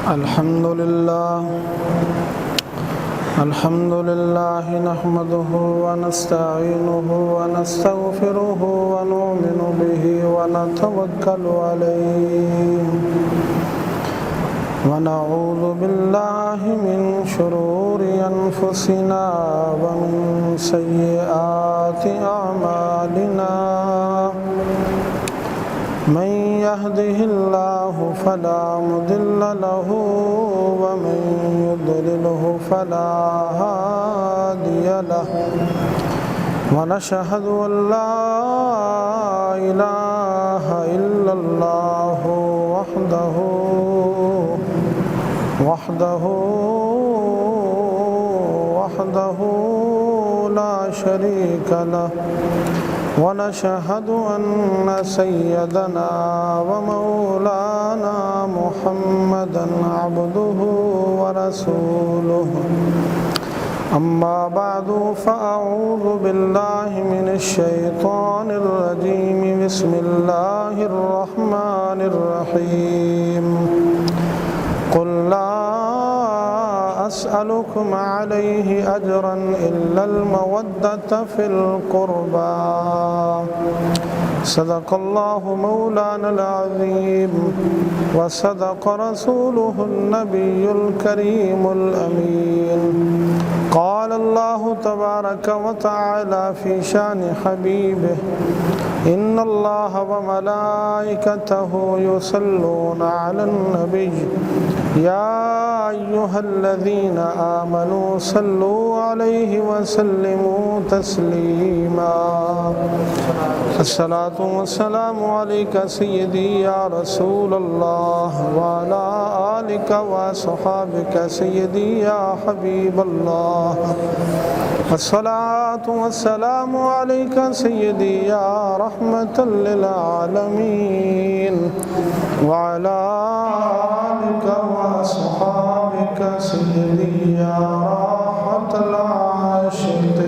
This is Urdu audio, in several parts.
الحمد لله نحمده ونستعينه ونستغفره ونؤمن به ونتوكل عليه ونعوذ بالله من شرور أنفسنا ومن سيئات أعمالنا من يهده الله فلا مضل له ومن يضلله فلا هادي له ونشهد أن لا إله إلا الله وحده لا شريك له ونشهد أن سيدنا ومولانا محمدا عبده ورسوله أما بعد فأعوذ بالله من الشيطان الرجيم بسم الله الرحمن الرحيم قل لا أسألكم عليه أجرا إلا المودة في القربى صدق الله مولانا العظيم وصدق رسوله النبي الكريم الأمين قال الله تبارك وتعالى في شان حبيبه إن الله وملائكته يصلون على النبي يا أيها الذين آمنوا صلوا عليه وسلموا تسليما الصلاة والسلام عليك سيدي يا رسول الله وعلى آلك وصحابك سيدي يا حبيب الله الصلاة والسلام عليك سيدي يا رحمة للعالمين وعلى آلك وصحابك سيدي يا راحة العاشقين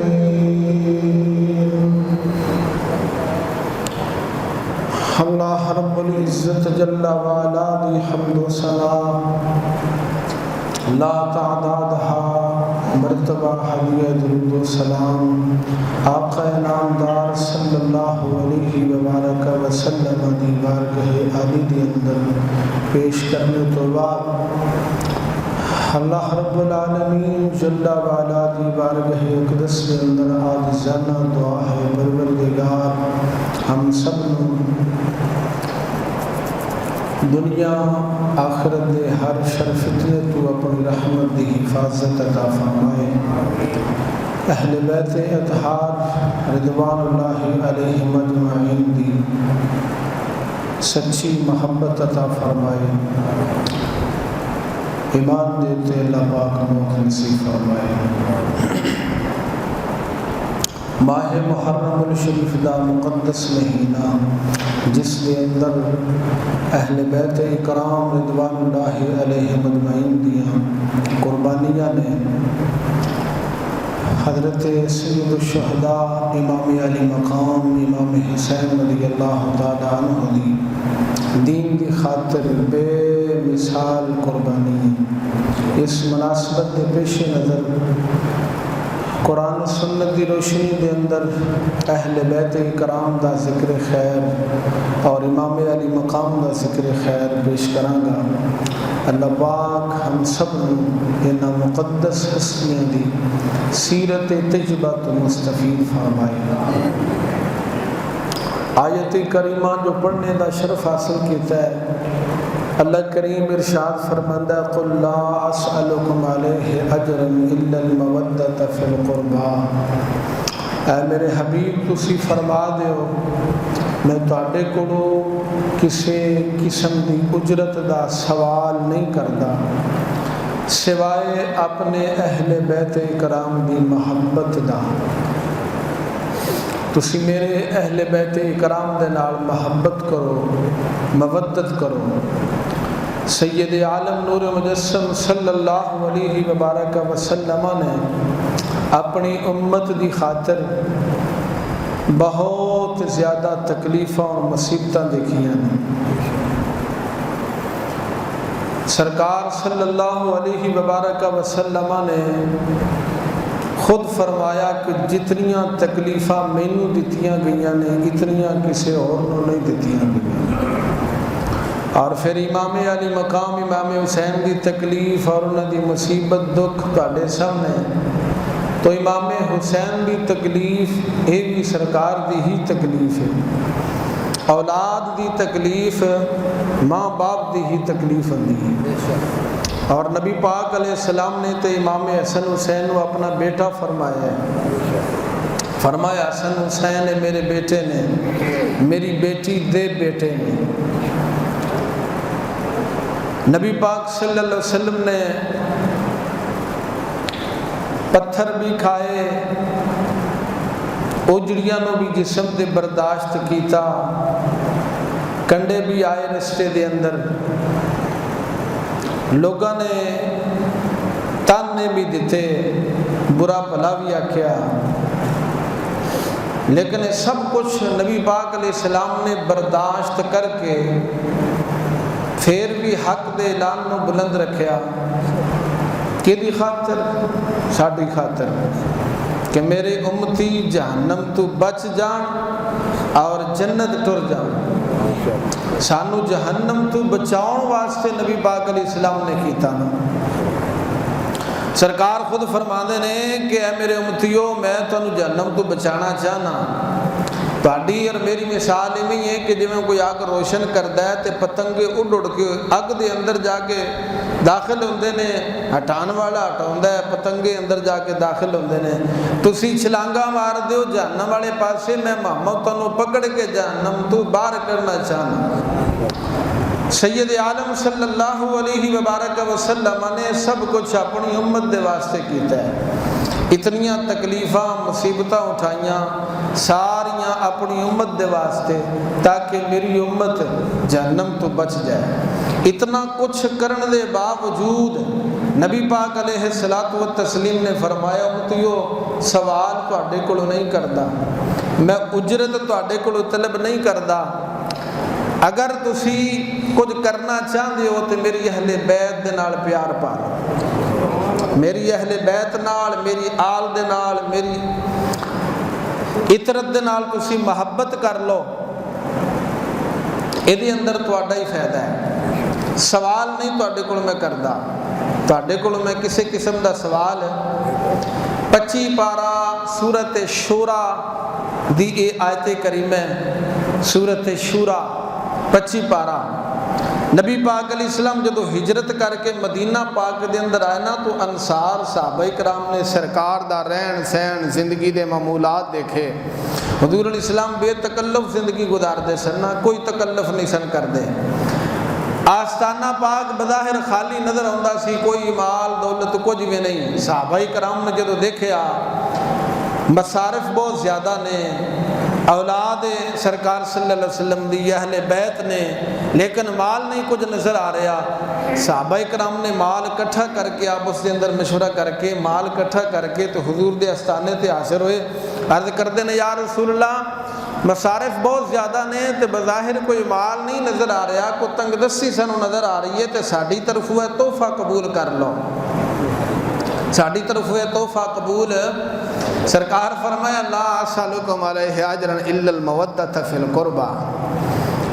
اللہ رب العزت جل وعلا دی حمد و ثنا لا تعدادها مرتبہ حدیہ درود و سلام آقا نامدار صلی اللہ علیہ وبارک وسلم دی بارگاہ عالی دی اندر پیش کرنے تو بعد اللہ رب العالمین جل وعلا دی بارگاہ اقدس کے اندر عاجزانہ دعا ہے پروردگار ہم سب دنیا آخرت دے ہر شر فتنے تو اپنی رحمت دی حفاظت عطا فرمائے اہل بیت اطہار رضوان اللہ علیہم اجمعین دی سچی محبت عطا فرمائے ایمان دیتے اللہ پاک موت نصیب فرمائے ماہ محرم الشریف دا مقدس مہینہ جس کے اندر اہل بیت اکرام رضوان اللہ علیہم اجمعین دیاں قربانیاں نے حضرت سید الشہداء امام علی مقام امام حسین رضی اللہ تعالی عنہ دی دین دی خاطر بے مثال قربانی اس مناسبت کے پیش نظر قرآن و سنت دی روشنی دے اندر اہل بیت کرام دا ذکر خیر اور امام علی مقام دا ذکر خیر پیش کرانگا اللہ پاک ہم سب انہا مقدس حسنیاں دی سیرت تجربہ تو مستفید فرمائے آیت کریمہ جو پڑھنے دا شرف حاصل کیتا ہے اللہ کریم ارشاد فرماندہ قل لا اسألکم علیہ اجرا الا المودۃ فی القربى اے میرے حبیب تسی فرما دیو میں تواڈے کولوں کسی قسم دی اجرت دا سوال نہیں کردا سوائے اپنے اہل بیت کرام دی محبت دا تسی میرے اہل بیت کرام دے نال محبت کرو مودت کرو سید عالم نور مجسم صلی اللہ علیہ وبارک وسلم نے اپنی امت دی خاطر بہت زیادہ تکلیفاں اور مصیبتاں دیکھیاں نے. سرکار صلی اللہ علیہ وبارک وسلم نے خود فرمایا کہ جتنیاں تکلیفاں مینوں دتیاں گئیاں نے اتنیاں کسی اور نوں نہیں دتیاں گئیاں۔ اور پھر امام علی مقام امام حسین دی تکلیف اور انہاں دی مصیبت دکھ تہاڈے سامنے، تو امام حسین دی تکلیف یہ بھی سرکار دی ہی تکلیف ہے۔ اولاد دی تکلیف ماں باپ دی ہی تکلیف ہوندی ہے۔ اور نبی پاک علیہ السلام نے تو امام حسن حسین کو اپنا بیٹا فرمایا ہے، فرمایا حسن حسین میرے بیٹے نے، میری بیٹی دے بیٹے نے۔ نبی پاک صلی اللہ علیہ وسلم نے پتھر بھی کھائے، اجڑیاں نو بھی جسم دے برداشت کیتا، کنڈے بھی آئے رستے دے اندر، لوگاں نے تانے بھی دیتے، برا بھلا بھی آکھیا، لیکن سب کچھ نبی پاک علیہ السلام نے برداشت کر کے پھر بھی حق دے اعلان نو بلند رکھیا۔ کیدی خاطر؟ ساڈی خاطر، کہ میرے امتی جہنم تو بچ جان اور جنت ٹر جان۔ سانو جہنم تو بچاؤن واسطے نبی پاک علیہ السلام نے کیتا نا۔ سرکار خود فرماندے نے کہ اے میرے امتیو میں تانوں جہنم تو بچانا چاہنا۔ تہاڈی اور میری مثال ایویں ہے کہ جویں کوئی اگ روشن کردا ہے تے پتنگے اڑ اڑ کے اگ دے اندر جا کے داخل ہوندے نے، ہٹان والا ہٹاوندا ہے، پتنگے اندر جا کے داخل ہوندے نے۔ تسی چھلانگا مار دیو جہنم والے پاسے، میں محمد تانوں پکڑ کے جہنم تو باہر کرنا چاہنا۔ سید عالم صلی اللہ علیہ وبارک وسلم نے سب کچھ اپنی امت دے واسطے کیتا ہے۔ اتنیاں تکلیفاں مصیبتاں اٹھائیاں ساریاں اپنی امت دے واسطے، تاکہ میری امت جہنم تو بچ جائے۔ اتنا کچھ کرن دے باوجود نبی پاک علیہ الصلوۃ والتسلیم نے فرمایا امتیو سوال تواڈے کولوں نہیں کردا، میں اجرت تواڈے کولوں طلب نہیں کردا، اگر تسی کچھ کرنا چاہتے ہو تو میری اہل بیت دے نال پیار پا لو، میری اہل بیت نال، میری آل دے نال، میری عطرت دے نال تسی محبت کر لو، یہ اندر تواڈا ہی فائدہ ہے۔ سوال نہیں تواڈے کول میں کردا، تواڈے کول میں کسی قسم دا سوال 25 پارہ سورت شورا دی اے آیت کریمہ، سورت شورا 25 پارہ۔ نبی پاک علیہ السلام جدو ہجرت کر کے مدینہ پاک دے اندر آئے نا، تو انصار صحابہ کرام نے سرکار دا رہن سہن زندگی دے معمولات دیکھے۔ حضور علیہ السلام بے تکلف زندگی گزار دے سن، کوئی تکلف نہیں سن کر دے۔ آستانہ پاک بظاہر خالی نظر آندا سی، کوئی مال دولت کچھ بھی نہیں۔ صحابہ کرام نے جدو دیکھیا مصارف بہت زیادہ نے، اولاد سرکار صلی اللہ علیہ وسلم دی اہل بیت نے، لیکن مال نہیں کچھ نظر آ رہا۔ صحابہ کرام نے مال اکٹھا کر کے آپس کے اندر مشورہ کر کے مال اکٹھا کر کے تو حضور دے آستانے تے حاضر ہوئے، عرض کرتے ہیں یا رسول اللہ مصارف بہت زیادہ نے تے بظاہر کوئی مال نہیں نظر آ رہا، کوئی تنگ دستی سانو نظر آ رہی ہے، تے ساڈی طرف ہوئے تحفہ قبول کر لو، ساڈی طرف ہوئے تحفہ قبول۔ سرکار فرمایا لا اسالکم علیہ اجرا الا المودۃ فی القربى،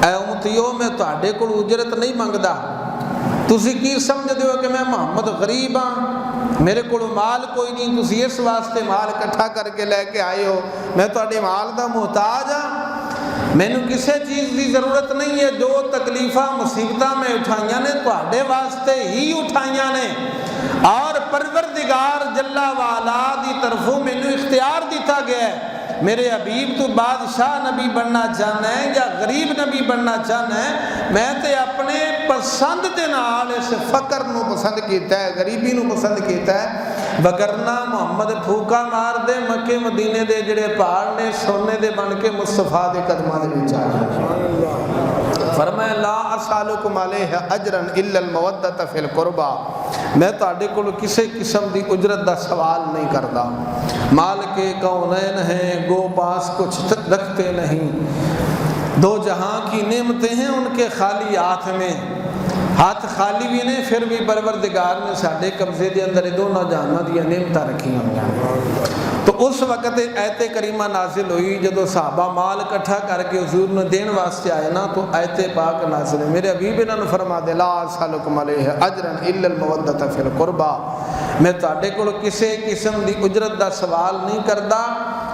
اے امتیو میں تہاڈے کول اجرت نہیں منگدا، تسی کی سمجھدے ہو کہ میں محمد غریب ہاں، میرے کول مال کوئی نہیں، تسی اس واسطے مال اکٹھا کر کے لے کے آئے ہو، میں تہاڈے مال دا محتاج ہاں، مینوں کسی چیز دی ضرورت نہیں ہے۔ جو تکلیفاں مصیبتاں میں اٹھائیاں نے تہاڈے واسطے ہی اٹھائیاں نے، اور پروردگار جل والا دی طرفوں مینوں اختیار دیتا گیا ہے، میرے حبیب تو بادشاہ نبی بننا چاہنا ہے یا غریب نبی بننا چاہنا ہے، میں تے اپنے پسند دے نال اس فقر نو پسند کیتا ہے، غریبی نو پسند کیتا ہے، وگرنہ محمد پھوکا مار دے مکے مدینے دے جڑے پہاڑ نے سونے دے بن کے مصطفیٰ دے قدماں دے وچ آ گئے۔ فرمایا لا اسالکم علیہ اجرا الا المودۃ فی القربى، میں تہاڈے کول کسی قسم دی اجرت دا سوال نہیں کردا۔ مالک کونین ہیں گو پاس کچھ رکھتے نہیں، دو جہاں کی نعمتیں ہیں ان کے خالی ہاتھ میں، ہاتھ خالی بھی نے، پھر بھی پروردگار نے ساڈے قبضے دے اندر دونوں جہاناں دی نعمتاں رکھیاں ہوئیاں۔ تو اس وقت آیت کریمہ نازل ہوئی، جدو صحابہ مال اکٹھا کر کے حضور نے دین واسطے آئے نا، تو آیت پاک نازل ہے۔ میرے حبیب انہوں نے فرما دے لا اسألکم علیہ اجرا الا المودۃ فی القربى، میں تواڈے کول کسے قسم دی اجرت دا سوال نہیں کردا،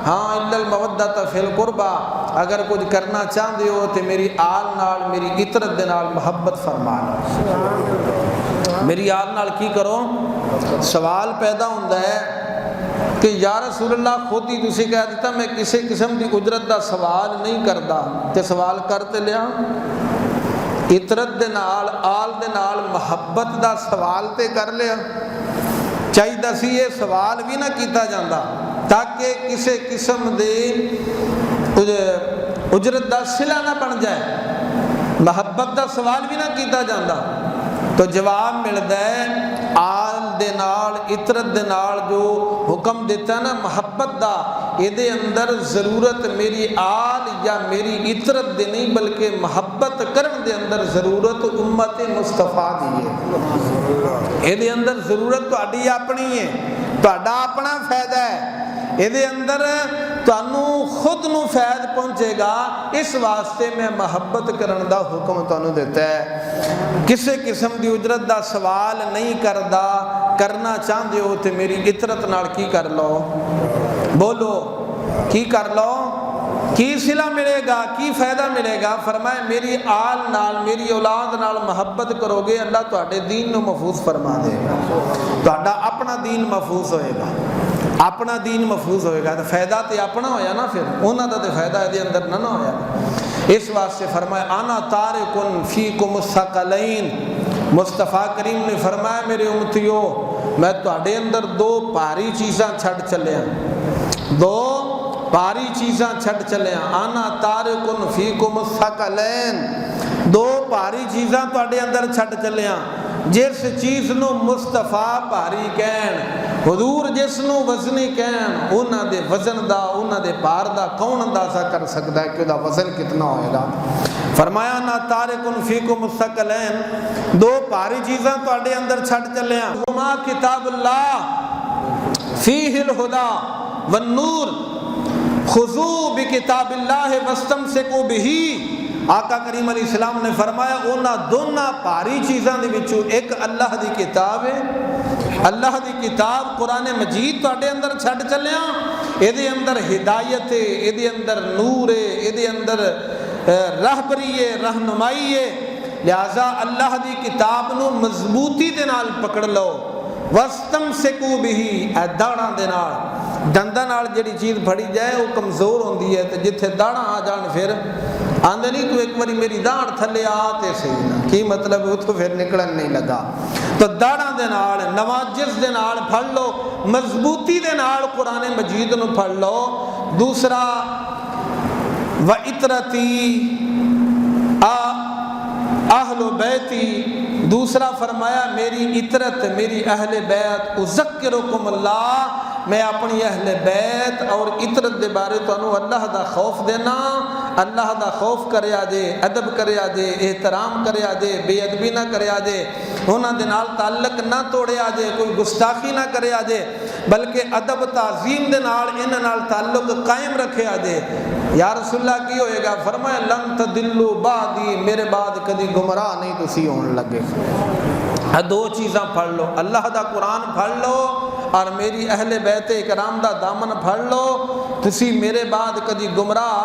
ہاں الا المودۃ فی القربى، اگر کچھ کرنا چاہتے ہو تو میری آل نال، میری عطرت دے نال محبت فرما لو۔ میری آل نال کی کرو؟ سوال پیدا ہوتا ہے کہ یا رسول اللہ خود ہی تسی کہہ دیتا میں کسی قسم دی اجرت دا سوال نہیں کردا، تے سوال کرتے لیا عطرت دے نال، آل دے نال محبت دا سوال تے کر لیا۔ چاہیے سی یہ سوال بھی نہ کیتا جاندہ تاکہ کسی قسم دے اجرت دا صلہ نہ بن جائے، محبت دا سوال بھی نہ کیتا جاندہ۔ تو جواب ملتا ہے آل دے نال، عطرت دے نال جو حکم دیتا ہے نا محبت دا، یہ دے اندر ضرورت میری آل یا میری عطرت دے نہیں، بلکہ محبت کرن دے اندر ضرورت امت مصطفیٰ دی ہے۔ یہ دے اندر ضرورت تو اڈی اپنی ہے، تو اڈا اپنا فائدہ ہے، یہ دے اندر تانوں خود نو فائد پہنچے گا، اس واسطے میں محبت کرن دا حکم تانوں دیتا ہے۔ کسے قسم دی اجرت دا سوال نہیں کردا، کرنا چاہتے ہو تو میری عطرت نال کی کر لو، بولو کی کر لو، کی صلہ ملے گا، کی فائدہ ملے گا؟ فرمائے میری آل نال، میری اولاد نال محبت کرو گے، اللہ تواڈے دین نو محفوظ فرما دے گا، تواڈا اپنا دین محفوظ ہوئے گا، اپنا دین محفوظ ہوئے گا۔ تو فائدہ تو اپنا ہویا نا، پھر انہاں دا تے فائدہ دے اندر نہ ہویا۔ اس واسطے فرمایا انا تارکن فیکم الثقلین، مصطفیٰ کریم نے فرمایا میرے امتیو میں تواڈے اندر دو بھاری چیزاں چھڈ چلیا، دو بھاری چیزاں چھڈ چلیا، انا تارکن فیکم الثقلین، دو بھاری چیزاں تواڈے اندر چھڈ چلیا۔ جس چیز نو مصطفیٰ بھاری کہن، حضور جس نو وزنی کہن، انہاں دے وزن دا، انہاں دے بھار دا کون اندازہ کر سکتا ہے کہ وہ دا وزن کتنا ہوئے گا؟ فرمایا نا تارکن فیکم الثقلین، دو بھاری چیزاں تواڈے اندر چھڈ چلیا، ہما کتاب اللہ فیہ الہدی والنور، خذوا بکتاب اللہ واستمسکوا بہ۔ آقا کریم علیہ السلام نے فرمایا انہاں دونوں بھاری چیزاں دے وچوں ایک اللہ دی کتاب ہے، اللہ دی کتاب قرآن مجید تواڈے اندر چھڈ چلیا، اے دے اندر ہدایت ہے، اے دے اندر نور ہے، اے دے اندر راہبری ہے، رہنمائی ہے، لہذا اللہ دی کتاب نو مضبوطی دے نال پکڑ لو، واستمسکوا بہ، اے داڑاں دے نال، دنداں نال جڑی چیز پھڑی جائے وہ کمزور ہوندی ہے، تے جتھے داڑاں آ جان پھر آندے نہیں تو ایک باری میری داڑ تھلے آتے صحیح نا، کی مطلب وہ تو پھر نکلن نہیں لگا۔ تو داڑاں دے نال، نواجس دے نال پھڑ لو، مضبوطی دے نال قرآن مجید نو پھڑ لو۔ دوسرا وَعِطْرَتِي اہل بیتی، دوسرا فرمایا میری عطرت، میری اہل بیت، اذکرکم اللہ، میں اپنی اہل بیت اور عطرت دے بارے تو اللہ دا خوف دینا، اللہ دا خوف کریا جے، ادب کریا جے، احترام کریا جے، بے ادبی نہ کریا جے، انہاں دے نال تعلق نہ توڑیا جے، کوئی گستاخی نہ کریا جے، بلکہ ادب تعظیم دے نال انہاں نال تعلق قائم رکھیا جے۔ یا رسول اللہ کی ہوئے گا؟ فرمایا لن تدلوا بعدی، میرے بعد کدی گمراہ نہیں تسی ہون لگے۔ دو چیزاں پڑھ لو، اللہ دا قرآن پڑھ لو اور میری اہل بیت اکرام دا دامن پڑھ لو، تسی میرے بعد کدی گمراہ۔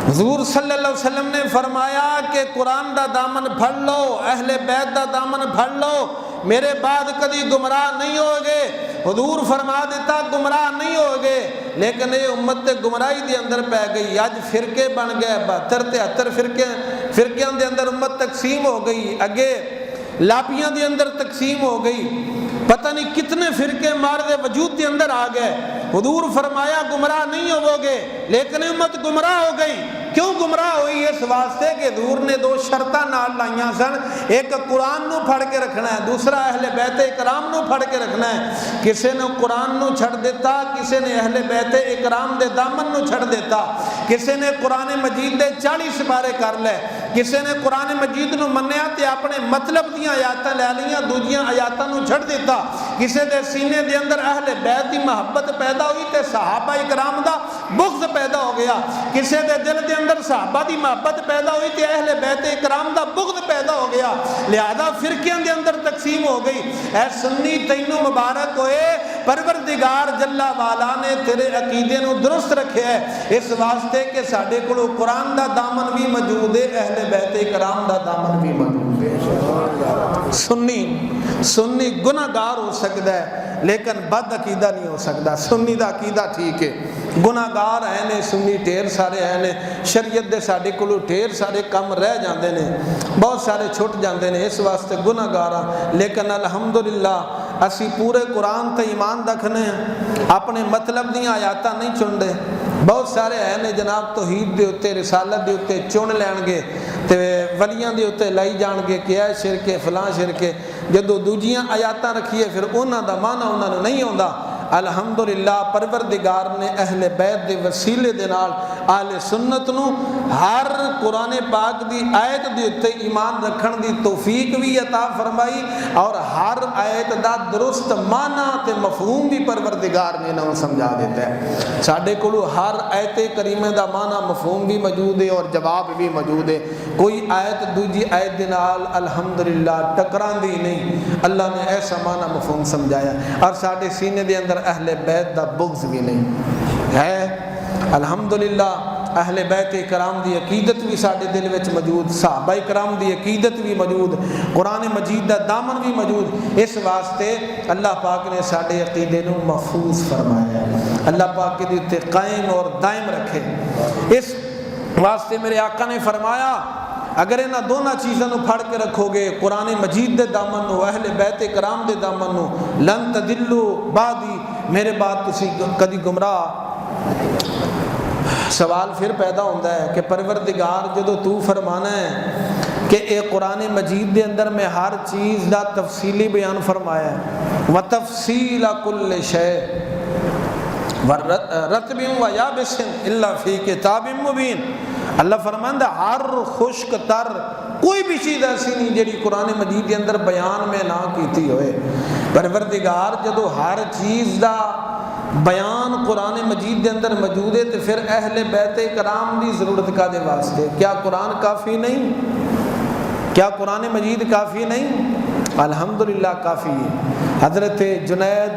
حضور صلی اللہ علیہ وسلم نے فرمایا کہ قرآن دا دامن پڑھ لو، اہل بیت دا دامن پڑھ لو، میرے بعد کدی گمراہ نہیں ہوگے۔ حضور فرما دیتا گمراہ نہیں ہوگے، لیکن یہ امت گمراہی دے اندر پہ گئی، آج فرقے بن گئے، 72-73 فرقیاں دے اندر امت تقسیم ہو گئی، اگے لاپیاں دے اندر تقسیم ہو گئی، پتہ نہیں کتنے فرقے مارد وجود دے اندر آ گئے۔ حضور فرمایا گمراہ نہیں ہو گے، لیکن امت گمراہ ہو گئی۔ کیوں گمراہ ہوئی؟ اس واسطے کہ حضور نے دو شرطاں نال لائیاں سن، ایک قرآن نو پڑھ کے رکھنا ہے، دوسرا اہل بیت اکرام نو پڑھ کے رکھنا ہے۔ کسی نے قرآن نو چھڑ دیتا، کسی نے اہل بیت اکرام دے دامن نو چھڑ دیتا، کسی نے قرآن مجید دے 40 سپارے کر لے، کسی نے قرآن مجید نو منیا تے اپنے مطلب دیاں آیاتاں لے لیاں، دوجیاں آیاتاں نو چھڑ دیتا۔ کسی دے سینے دے اندر اہل بیت دی محبت پیدا ہوئی تے صحابہ اکرام دا بغض پیدا ہو گیا، کسی دے دل دے اندر صحابہ دی محبت پیدا ہوئی تے اہل بیت اکرام دا بغض پیدا ہو گیا، لہذا فرقیاں دے اندر تقسیم ہو گئی۔ اے سنی تینوں مبارک ہوئے، پروردگار جلا والا نے تیرے عقیدے نو درست رکھے ہے، اس واسطے کہ ساڈے کولو قرآن دا دامن بھی موجود ہے، اہل بیت کرام دا دامن بھی موجود ہے۔ سنی گناہگار ہو سکتا ہے لیکن بد عقیدہ نہیں ہو سکتا۔ سنی دا عقیدہ ٹھیک ہے، گناہگار ہیں نے سنی ڈھیر سارے ہیں نے، شریعت دے ساڈے کولو ڈھیر سارے کم رہ جاندے نے، بہت سارے چھٹ جاندے نے، اس واسطے گناہگار ہاں، لیکن الحمدللہ اسی پورے قرآن تے ایمان رکھنے ہیں، اپنے مطلب دیاں آیاتاں نہیں چن دے۔ بہت سارے ہیں نے جناب توحید دے اتے رسالت دے اتے چن لین گے تے ولیاں دے اتے لائی جان گے کہ اے شرک ہے فلاں شرک ہے، جدو دوجیاں آیاتاں رکھیے پھر انہاں دا معنی انہاں نوں نہیں ہوندا۔ الحمدللہ پروردگار نے اہل بیت دے وسیلے دے نال اہل سنت نو ہر قرآن پاک دی آیت دے اتے ایمان رکھن دی توفیق بھی عطا فرمائی، اور ہر آیت دا درست معنی تے مفہوم بھی پروردگار نے انہوں سمجھا دیتا ہے۔ ساڈے کولو ہر آیت کریمہ دا معنی مفہوم بھی موجود ہے اور جواب بھی موجود ہے، کوئی آیت دوجی آیت دے نال الحمدللہ ٹکران دی نہیں، اللہ نے ایسا معنی مفہوم سمجھایا، اور ساڈے سینے دے اندر اہل بیت دا بغض بھی نہیں ہے۔ الحمدللہ اہل بیت کرام دی عقیدت بھی ساڈے دل وچ موجود، صحابہ کرام دی عقیدت بھی موجود، قرآن مجید دا دامن بھی موجود، اس واسطے اللہ پاک نے ساڈے عقیدے نو محفوظ فرمایا، اللہ پاک کے دیتے قائم اور دائم رکھے۔ اس واسطے میرے آقا نے فرمایا اگر انہاں دونوں چیزوں نو پھڑ کے رکھو گے، قرآن مجید دے دامن نو، اہل بیت کرام دے دامن نو، لن تدلو بعدی، میرے بعد تسی کدی گمراہ۔ سوال پھر پیدا ہوتا ہے کہ پروردگار جدو تو فرمانا ہے کہ اے قرآن مجید دے اندر میں ہر چیز دا تفصیلی بیان فرمایا ہے، وَتَفْصِيلَ كُلِّ شَيْءٍ رَتْبٍ وَيَابِسٍ إِلَّا فِي كِتَابٍ مُبِينٍ، اللہ فرماندا ہر خشک تر کوئی بھی چیز ایسی نہیں جڑی قرآن مجید کے اندر بیان میں نہ کیتی ہوئے۔ پروردگار جدو ہر چیز دا بیان قرآن مجید کے اندر موجود ہے تو پھر اہل بیت کرام دی ضرورت کا دے واسطے کیا قرآن کافی نہیں؟ کیا قرآن مجید کافی نہیں؟ الحمدللہ کافی ہے۔ حضرت جنید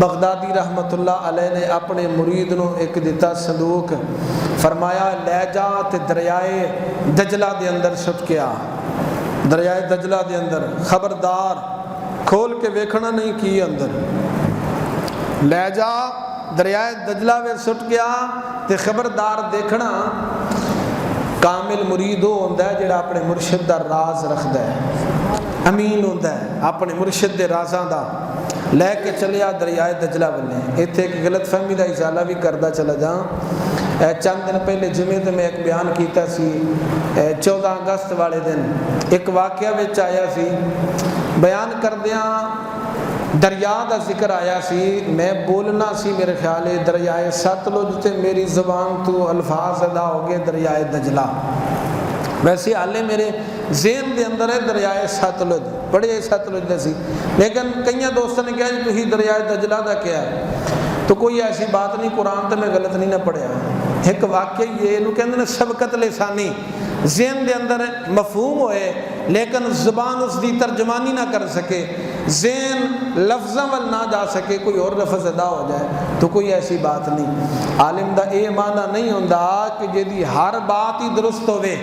بغدادی رحمت اللہ علیہ نے اپنے مرید نو ایک دیتا صندوق، فرمایا لے جا تے دریائے دجلہ دے اندر سٹ کے آ، دریائے دجلہ دے اندر خبردار کھول کے ویکھنا نہیں کی اندر، لے جا دریائے دجلہ میں سٹ کے آ تے خبردار دیکھنا کامل مرید ہو ہوندہ ہے جڑا اپنے مرشد دا راز رکھدا ہے، امین ہوندہ ہے اپنے مرشد دے رازاں دا، لے کے چلیا دریائے دجلہ بلے۔ ایتھے ایک غلط فہمی دا ازالہ بھی کردہ چلا جاؤں، چند دن پہلے جمعے تے میں ایک بیان کیتا سی، 14 اگست والے دن ایک واقعہ وچ آیا سی، بیان کردیاں دریا دا ذکر آیا سی، میں بولنا سی میرے خیال ہے دریائے ستلج تے میری زبان تو الفاظ ادا ہو گئے دریائے دجلہ، ویسے حالے میرے ذہن دے اندر ہے دریائے ستلج، بڑے ستلج دا سی، لیکن کئی دوستوں نے کہا جی تھی دریائے دجلہ دا کیا ہے، تو کوئی ایسی بات نہیں، قرآن تے میں غلط نہیں نہ پڑھیا۔ ایک واقعی یہ انہوں کہتے ہیں سبقت لسانی، ذہن دے اندر مفہوم ہوئے لیکن زبان اس دی ترجمانی نہ کر سکے، ذہن لفظاں وال نہ جا سکے، کوئی اور لفظ ادا ہو جائے، تو کوئی ایسی بات نہیں۔ عالم دا اے معنی نہیں ہوندا کہ جدی ہر بات ہی درست ہوئے،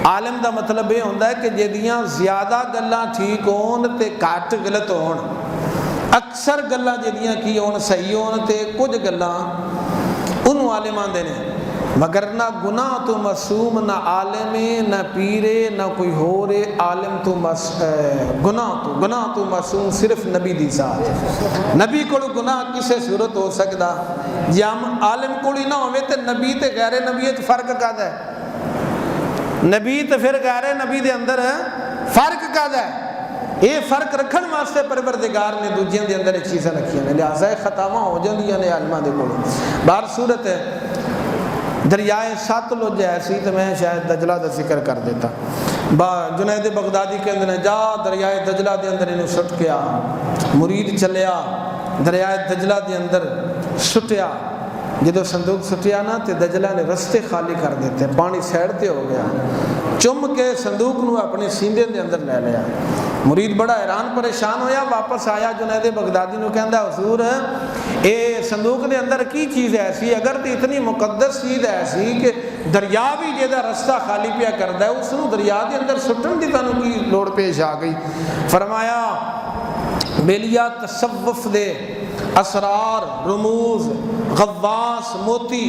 عالم دا مطلب یہ ہوندا ہے کہ جدیاں زیادہ گلاں ٹھیک ہون تے گھٹ غلط ہون، اکثر گلاں جدیاں کی ہون صحیح ہون تے کچھ گلاں انہوں عالم آندے نے، مگر نہ گناہ تو معصوم، نہ عالم نہ پیرے نہ کوئی ہو رے، عالم تو گناہ تو معصوم صرف نبی دی ذات، نبی کو گناہ کسے صورت ہو سکتا، یا عالم کو نہ ہوئے تے نبی تے غیر نبی تے فرق کہتا ہے، نبی تے پھر غیر نبی دے اندر فرق کہتا ہے، یہ فرق رکھن واسطے پروردگار نے دوجیاں دے اندر چیزیں رکھیاں نے، لہٰذا خطاواں ہو جاندیاں نے عالماں دے کول۔ بہر صورت ہے دریائے ساتلج ایسی تو میں شاید دجلہ دا ذکر کر دیتا. جنید بغدادی کہندے نے جا دریائے دجلہ دے اندر انہوں سٹ کے آ. مرید چلیا دریائے دجلہ دے اندر سٹیا. جدو صندوق سٹیا نا تے دجلہ نے رستے خالی کر دیتے, پانی سیڈ تے ہو گیا. چم کے صندوق نو اپنے سیندے دے اندر لے لیا. مرید بڑا حیران پریشان ہویا, واپس آیا جنید بغدادی نو کہندا حضور اے صندوق دے اندر کی چیز ایسی, اگر تے اتنی مقدس چیز ایسی کہ دریا بھی جیدہ رستہ خالی پیا کردا ہے, اس نو دریا دے اندر سٹن دی تانوں کی لوڑ پیش آ گئی. فرمایا بیلیا تصوف دے اسرار رموز غواص موتی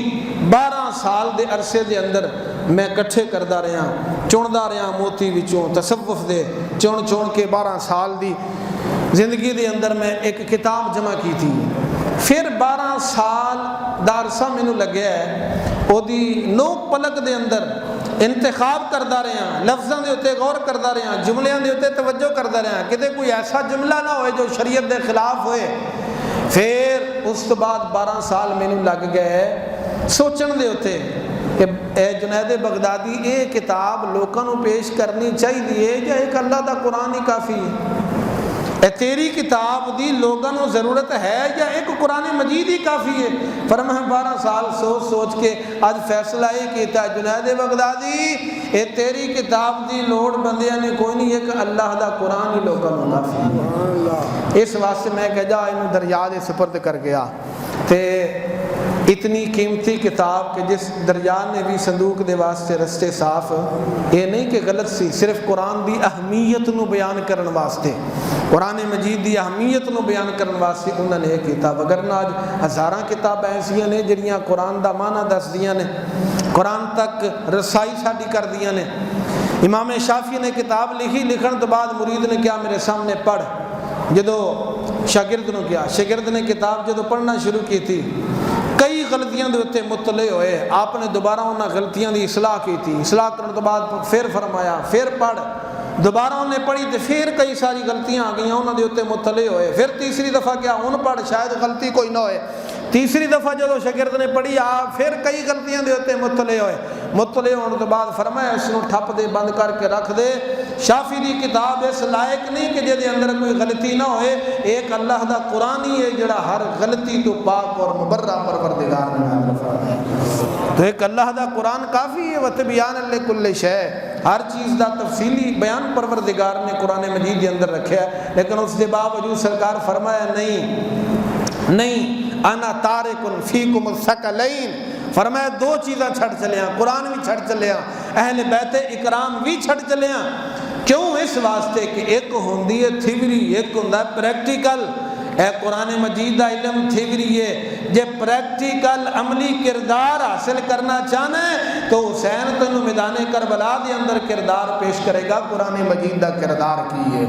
12 سال دے عرصے دے اندر میں کٹھے کردا رہا, چندا رہا موتی وچوں, تصوف دے چن کے 12 سال دی زندگی دے اندر میں ایک کتاب جمع کی تھی. پھر 12 سال دا عرصہ مینوں لگیا ہے او دی نوک پلک دے اندر انتخاب کردا رہا, لفظاں دے اوتے غور کردا رہا, جملیاں دے اوتے توجہ کردا رہا, کتے کوئی ایسا جملہ نہ ہوئے جو شریعت دے خلاف ہوئے. پھر اس تو بعد 12 سال مینوں لگ گئے سوچن دے اوتے کہ اے جنید بغدادی اے کتاب لوکاں نوں پیش کرنی چاہیے یا ایک اللہ دا قرآن ہی کافی ہے. اے تیری کتاب دی لوگاں نوں ضرورت ہے یا ایک قرآن مجید ہی کافی ہے. فرمایا 12 سال سوچ کے آج فیصلہ ہی کیتا جنید بغدادی اے تیری کتاب دی لوڑ بندیاں نے کوئی نہیں, ایک اللہ دا قرآن ہی لوگاں نوں کافی ہے. اس واسطے میں کہ جا انہوں دریا دے سپرد کر گیا. تے اتنی قیمتی کتاب کہ جس دریا نے بھی صندوق دے واسطے رستے صاف, یہ نہیں کہ غلط سی, صرف قرآن دی اہمیت نو بیان کرن واسطے, قرآن مجید دی اہمیت نو بیان کرن واسطے انہوں نے یہ کتاب. وگرنہ آج ہزاراں کتاب ایسیاں نے جڑیاں قرآن دا معنی دس دیاں نے, قرآن تک رسائی ساڈی کر دیاں نے. امام شافعی نے کتاب لکھی, لکھن تو بعد مرید نے کیا میرے سامنے پڑھ. جدو شاگرد نے کیا, شاگرد نے کتاب جدو پڑھنا شروع کی تھی کئی غلطیاں دے اوتے مطلع ہوئے, آپ نے دوبارہ انہاں غلطیاں دی اصلاح کی تھی. اصلاح کرنے تو بعد پھر فرمایا پھر پڑھ, دوبارہ انہیں پڑھی تو پھر کئی ساری غلطیاں آ گئیاں, انہاں دے اوتے مطلع ہوئے. پھر تیسری دفعہ کیا ان پڑھ شاید غلطی کوئی نہ ہوئے. تیسری دفعہ جدو شاگرد نے پڑھی پھر کئی غلطیاں دے ہوتے مطلع ہوئے. مطلع ہونے تو بعد فرمایا اس کو ٹھپ دے, بند کر کے رکھ دے. شافعی دی کتاب اس لائق نہیں کہ جے اندر کوئی غلطی نہ ہوئے. ایک اللہ دا قرآن ہی ہے جڑا ہر غلطی تو پاک اور مبرہ پروردگار نے نازل فرمایا. تو ایک اللہ دا قرآن کافی ہے. وَتِبْيَانًا لِكُلِّ شَيْءٍ, ہر چیز دا تفصیلی بیان پروردگار نے قرآن مجید کے اندر رکھا ہے. لیکن اس کے باوجود سرکار فرمایا نہیں انا تارکن فیکم الثقلین, فرمایا 2 چیزاں چھڑ چلے ہیں, قرآن بھی چھڑ چلے ہیں, اہل بیت اکرام بھی چھڑ چلے ہیں. کیوں؟ اس واسطے کہ ایک ہوندی ہے تھیوری, ایک ہوندا ہے پریکٹیکل. اے قرآن مجید دا علم تھیوری ہے, جے پریکٹیکل عملی کردار حاصل کرنا چاہنا ہے تو حسین تنو میدان کربلا دے اندر کردار پیش کرے گا. قرآن مجید دا کردار کی ہے.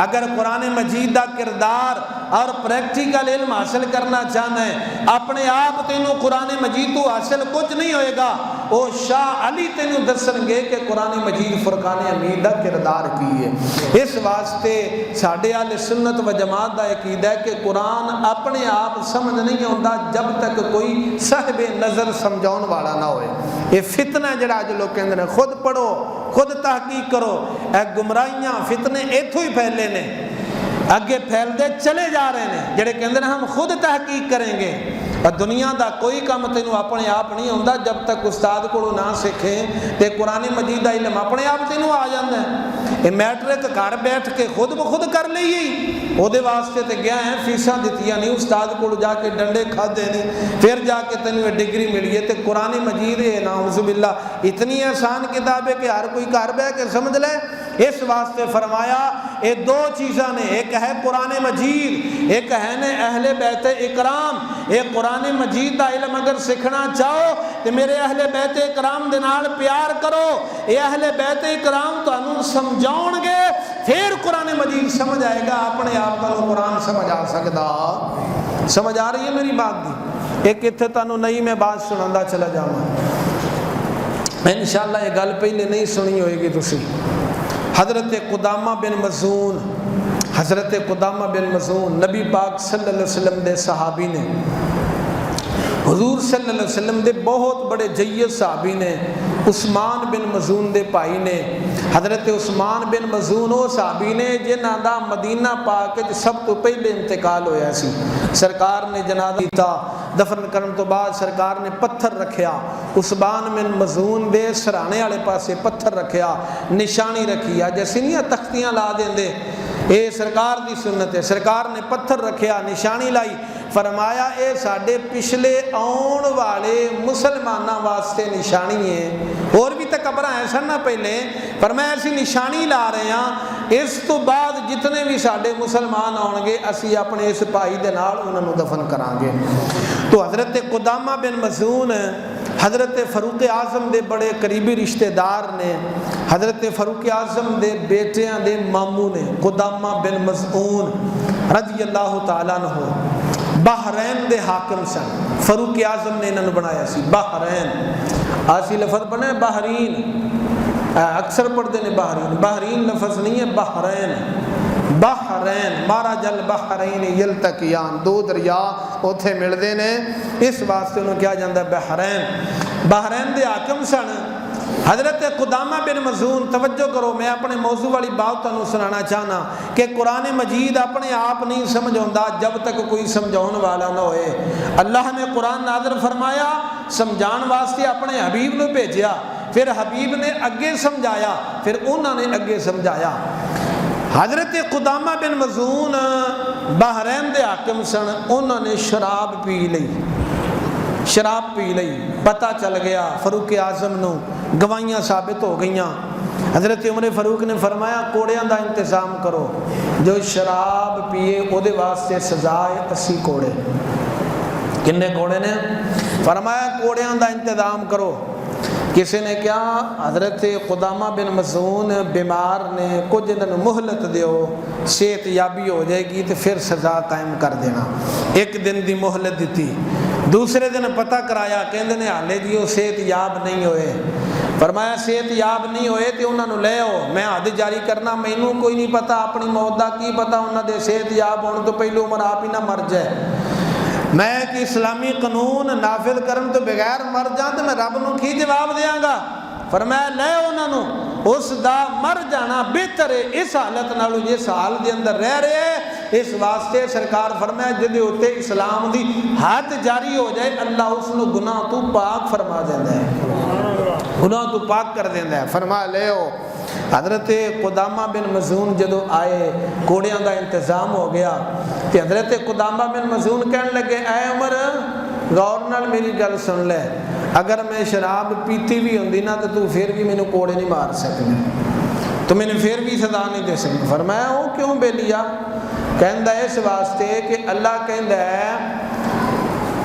اگر قرآن مجید دا کردار اور پریکٹیکل علم حاصل کرنا چاہنا ہے, اپنے آپ تینوں قرآن مجید تو حاصل کچھ نہیں ہوئے گا. او شاہ علی تینوں دسن گے کہ قرآن مجید فرقان حمید دا کردار کی ہے. اس واسطے ساڈے اہل سنت و جماعت دا عقیدہ ہے کہ قرآن اپنے آپ سمجھ نہیں آتا جب تک کوئی صاحب نظر سمجھاؤن والا نہ ہوئے. یہ فتنہ جڑا جو لوگ کہندے ہیں خود پڑھو خود تحقیق کرو, اے گمراہیاں فتنے ایتھوں ہی پھیلے نے, اگے پھیلتے چلے جا رہے ہیں. جڑے کہندے ہیں ہم خود تحقیق کریں گے, اور دنیا دا کوئی کام تینوں اپنے آپ نہیں ہوتا جب تک استاد کو نہ سکھیں. تے قرآن مجید دا علم اپنے آپ تینوں آ جاتا ہے. یہ میٹرک گھر بیٹھ کے خود بخود کر لئی, وہ دے واسطے تے گیا ہے فیساں دتیاں نہیں, استاد کو جا کے ڈنڈے کھادے نہیں, پھر جا کے تینوں یہ ڈگری ملی ہے. تے قرآن مجید ہے نعوذ باللہ اتنی آسان کتاب ہے کہ ہر کوئی گھر بیٹھ کے سمجھ لے. اس واسطے فرمایا یہ 2 چیزاں نے, ایک ہے قرآن مجید, ایک ہے نے اہل بیت اکرام. یہ قرآن مجید دا علم اگر سیکھنا چاہو تو میرے اہل بیت اکرام دے نال پیار کرو. یہ اہل بیت اکرام تانوں سمجھاؤن گے, پھر قرآن مجید سمجھ آئے گا. اپنے آپ کو قرآن سمجھ آ سکتا. سمجھ آ رہی ہے میری بات دی؟ ایک اتنے تانوں نہیں میں بات سنانا چلا جاؤں, انشاءاللہ یہ گل پہلے نہیں سنی ہوئے گی تسی. حضرت قدامہ بن مظعون, حضرت قدامہ بن مظعون نبی پاک صلی اللہ علیہ وسلم دے صحابی نے. حضور صلی اللہ علیہ وسلم دے بہت بڑے جید صحابی نے عثمان بن مظعون دے بھائی نے حضرت عثمان بن مظعون وہ صحابی نے جنہاں دا مدینہ پاک سب تو پہلے انتقال ہویا سی. سرکار نے جنازہ کیتا, دفن کرن تو بعد سرکار نے پتھر رکھیا, عثمان بن مظعون دے سرانے والے پاسے پتھر رکھیا, نشانی رکھی جیسے نہیں تختیاں لا دیندے, اے سرکار دی سنت ہے. سرکار نے پتھر رکھیا, نشانی لائی, فرمایا اے ساڈے پچھلے آن والے مسلمانوں واسطے نشانی ہے. اور بھی تکبراں ہیں سن نہ پہلے, فرمایا اسی نشانی لا رہے ہیں, اس تو بعد جتنے بھی ساڈے مسلمان آن گے اسی اپنے اس بھائی دے نال انہاں نوں دفن کران گے. تو حضرت قدامہ بن مظعون حضرت فاروق اعظم دے بڑے قریبی رشتہ دار نے. حضرت فاروق اعظم دے بیٹیاں دے ماموں نے قدامہ بن مظعون رضی اللہ تعالیٰ عنہ بحرین دے حاکم سن. فاروق اعظم نے انہوں نے بنایا سی بحرین. آسی لفظ بنے بحرین, اکثر پڑھتے ہیں بحرین, بحرین لفظ نہیں ہے بحرین. بحرین مارج البحرین یلتقیان, دو دریا اوتھے ملدے نے, اس واسطے انہوں کیا جاندہ ہے بحرین. بحرین دے حاکم سن حضرت قدامہ بن مظعون. توجہ کرو, میں اپنے موضوع والی بات تانوں سنانا چاہنا کہ قرآن مجید اپنے آپ نہیں سمجھاوندا جب تک کوئی سمجھاؤن والا نہ ہوئے. اللہ نے قرآن نازل فرمایا, سمجھان واسطے اپنے حبیب نے بھیجیا, پھر حبیب نے اگے سمجھایا, پھر انہوں نے اگے سمجھایا. حضرت قدامہ بن مظعون بحرین دے حاکم سن, انہوں نے شراب پی لئی, شراب پی لئی. پتہ چل گیا فاروق اعظم نو, گواہیاں ثابت ہو گئیاں. حضرت عمر فاروق نے فرمایا کوڑیاں دا انتظام کرو, جو شراب پیے او دے واسطے سزا ہے 80 کوڑے. کنے کوڑے نے؟ فرمایا کوڑیاں دا انتظام کرو. کسی نے کیا حضرت قدامہ بن مظعون بیمار نے, کچھ دن مہلت دیو, صحت یابی ہو جائے گی تو پھر سزا قائم کر دینا. ایک دن دی مہلت دیتی, دوسرے دن پتہ کرایا, کہندے نے حالے جی وہ صحت یاب نہیں ہوئے. فرمایا صحت یاب نہیں ہوئے تو انہوں نے لے آؤ, میں حد جاری کرنا, مینوں کوئی نہیں پتہ اپنی موت دا کی پتہ, انہوں دے صحت یاب ہونے تو پہلو عمر آپ ہی نہ مر جائے. میں کہ اسلامی قانون نافذ کرن تو بغیر مر جاں تو میں رب نو کی جواب دیاں گا. فرمایا لے انہوں نے, اس دا مر جانا بہتر ہے اس حالت نالو جس حال دے اندر رہ رہے ہیں. اس واسطے سرکار فرمایا جدے ہوتے اسلام دی حد جاری ہو جائے اللہ اس نو گناہ تو پاک فرما دیندہ ہے, گناہ تو پاک کر دیندہ ہے. فرما لے ہو. حضرت قدامہ بن مظعون جدو آئے, کوڑیاں دا انتظام ہو گیا, کہ حضرت قدامہ بن مظعون کہنے لگے اے عمر غور نال میری گل سن لے, اگر میں شراب پیتی بھی ہوندی نا تو پھر بھی مینوں کوڑے نہیں مار سکنے, تو میں نے پھر بھی سزا نہیں دے سکنے. فرمایا وہ کیوں بے لیا؟ کہندہ ہے اس واسطے کہ اللہ کہندہ ہے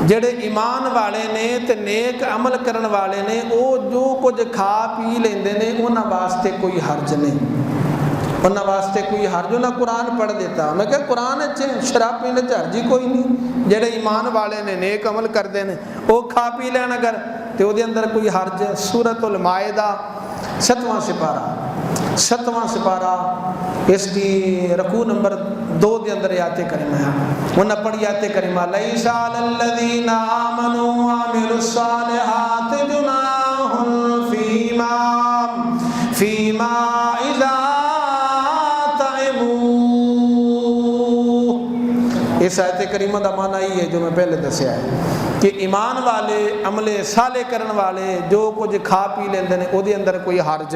جڑے ایمان والے نے تے نیک عمل کرن والے نے وہ جو کچھ کھا پی لیندے نے انہاں واسطے کوئی حرج نہیں, انہاں واسطے کوئی حرج. انہاں قرآن پڑھ دیتا, میں کہ قرآن شراب پینے حرج ہی کوئی نہیں. جڑے ایمان والے نے نیک عمل کردے نے وہ کھا پی لین اگر تے وہ دے اندر کوئی حرج. سورۃ المائدہ 7واں سپارہ اس کی رکوع نمبر 2 دے اندر آیت کریمہ ہے. انہاں پڑھی آیت کریمہ لیس علی الذین آمنوا وعملوا الصالحات جناح فیما اذا طعموا. اس آیت کریمہ دا معنی یہ ہے جو میں پہلے دسیا ہے کہ ایمان والے عمل صالح کرن والے جو کچھ کھا پی لیندے نے او دے اندر کوئی حرج.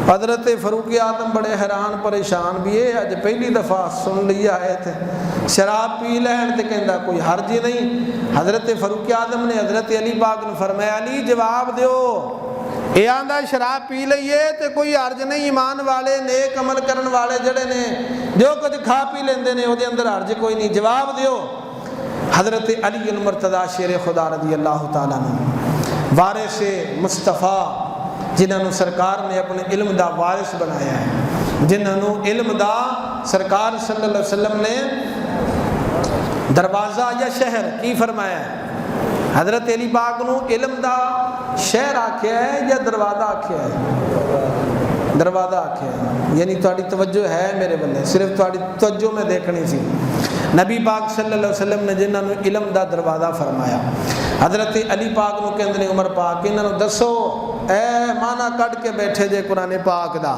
حضرت فاروق اعظم بڑے حیران پریشان بھی ہے, اج پہلی دفعہ سن لیا ہے تے شراب پی لین تے کہندا کوئی حرج ہی نہیں. حضرت فاروق اعظم نے حضرت علی پاک نے فرمایا علی جواب دیو, اے آندا شراب پی لئیے تے کوئی حرج نہیں, ایمان والے نیک عمل کرن والے جڑے نے جو کچھ کھا پی لیندے نے او دے اندر حرج کوئی نہیں, جواب دیو. حضرت علی المرتضیٰ شیر خدا رضی اللہ تعالیٰ عنہ وارث مصطفیٰ جنہوں سرکار نے اپنے علم دا وارث بنایا ہے, جنہوں علم دا سرکار صلی اللہ علیہ وسلم نے دروازہ یا شہر کی فرمایا ہے. حضرت علی پاک نو علم دا شہر آکھیا ہے یا دروازہ آکھیا ہے؟ دروازہ آکھیا ہے. یعنی تہاڈی توجہ ہے میرے بندے, صرف تہاڈی توجہ میں دیکھنی سی. نبی پاک صلی اللہ علیہ وسلم نے جنہاں نو علم دا دروازہ فرمایا، حضرت علی پاک نو کہندے نے عمر پاک انہاں نو دسو اے مانا کٹ کے بیٹھے جے قرآن پاک دا۔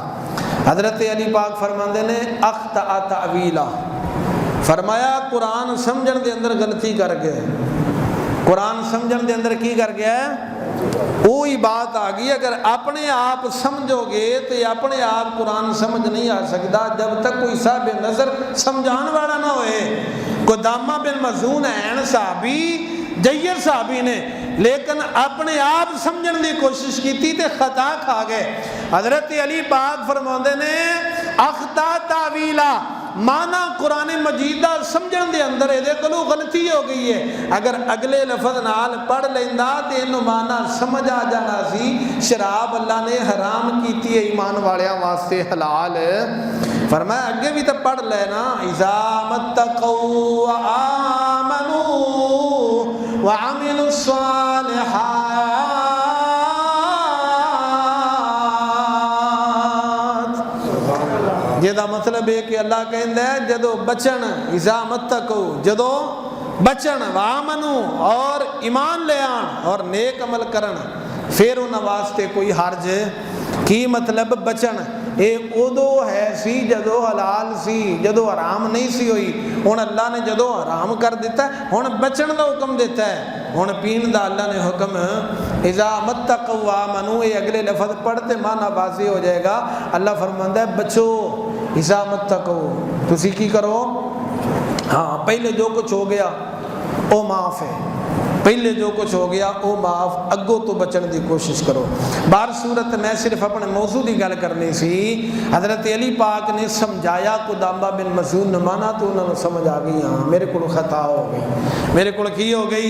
حضرت علی پاک فرماندے نے اخطأ تعویلا، فرمایا قرآن سمجھن دے اندر غلطی کر گئے، قرآن سمجھن دے اندر کی کر گیا ہے؟ وہی بات آ گئی، اگر اپنے آپ سمجھو گے تو اپنے آپ قرآن سمجھ نہیں آ سکتا جب تک کوئی صاحب نظر سمجھان والا نہ ہوئے۔ قدامہ بن مظعون عین صحابی جیر صحابی نے لیکن اپنے آپ سمجھن دی کوشش کی تھی تے خطا کھا گئے۔ حضرت علی پاک فرماندے نے اخطا تعویلا، مانا قرآن مجید دا سمجھن دے اندر دے کلو غلطی ہو گئی ہے، اگر اگلے لفظ نال پڑھ لیندا تے انو مانا سمجھ آ جانا سی شراب اللہ نے حرام کیتی ہے ایمان والیاں واسطے حلال۔ فرمایا اگے بھی تو پڑھ لینا، اذا متقوا وآمنوا وعملوا الصالحات، جدا مطلب ہے کہ اللہ کہندا ہے جدو بچن، اذا متقوا جدو بچن، وآمنوا اور ایمان لے آن اور نیک عمل کرن، پھر انہاں واسطے کوئی حرج کی مطلب بچن اے ادو ہے سی جدو حلال سی، جدو حرام نہیں سی ہوئی۔ ہن اللہ نے جدو حرام کر دیتا ہے ہن بچن دا حکم دیتا ہے، ہن پین دا اللہ نے حکم اذا متقوا وآمنوا، اے اگلے لفظ پڑھتے معنی واضح ہو جائے گا۔ اللہ فرماندا ہے بچو، اذا متقوا تسی کی کرو، ہاں پہلے جو کچھ ہو گیا او معاف ہے، پہلے جو کچھ ہو گیا او معاف، اگوں تو بچن دی کوشش کرو۔ بار صورت میں صرف اپنے موضوع دی گل کرنی سی۔ حضرت علی پاک نے سمجھایا قدامہ بن مظعون نے مانا تو انہوں نے سمجھ آ گئی، ہاں میرے کو خطا ہو گئی، میرے کو کی ہو گئی۔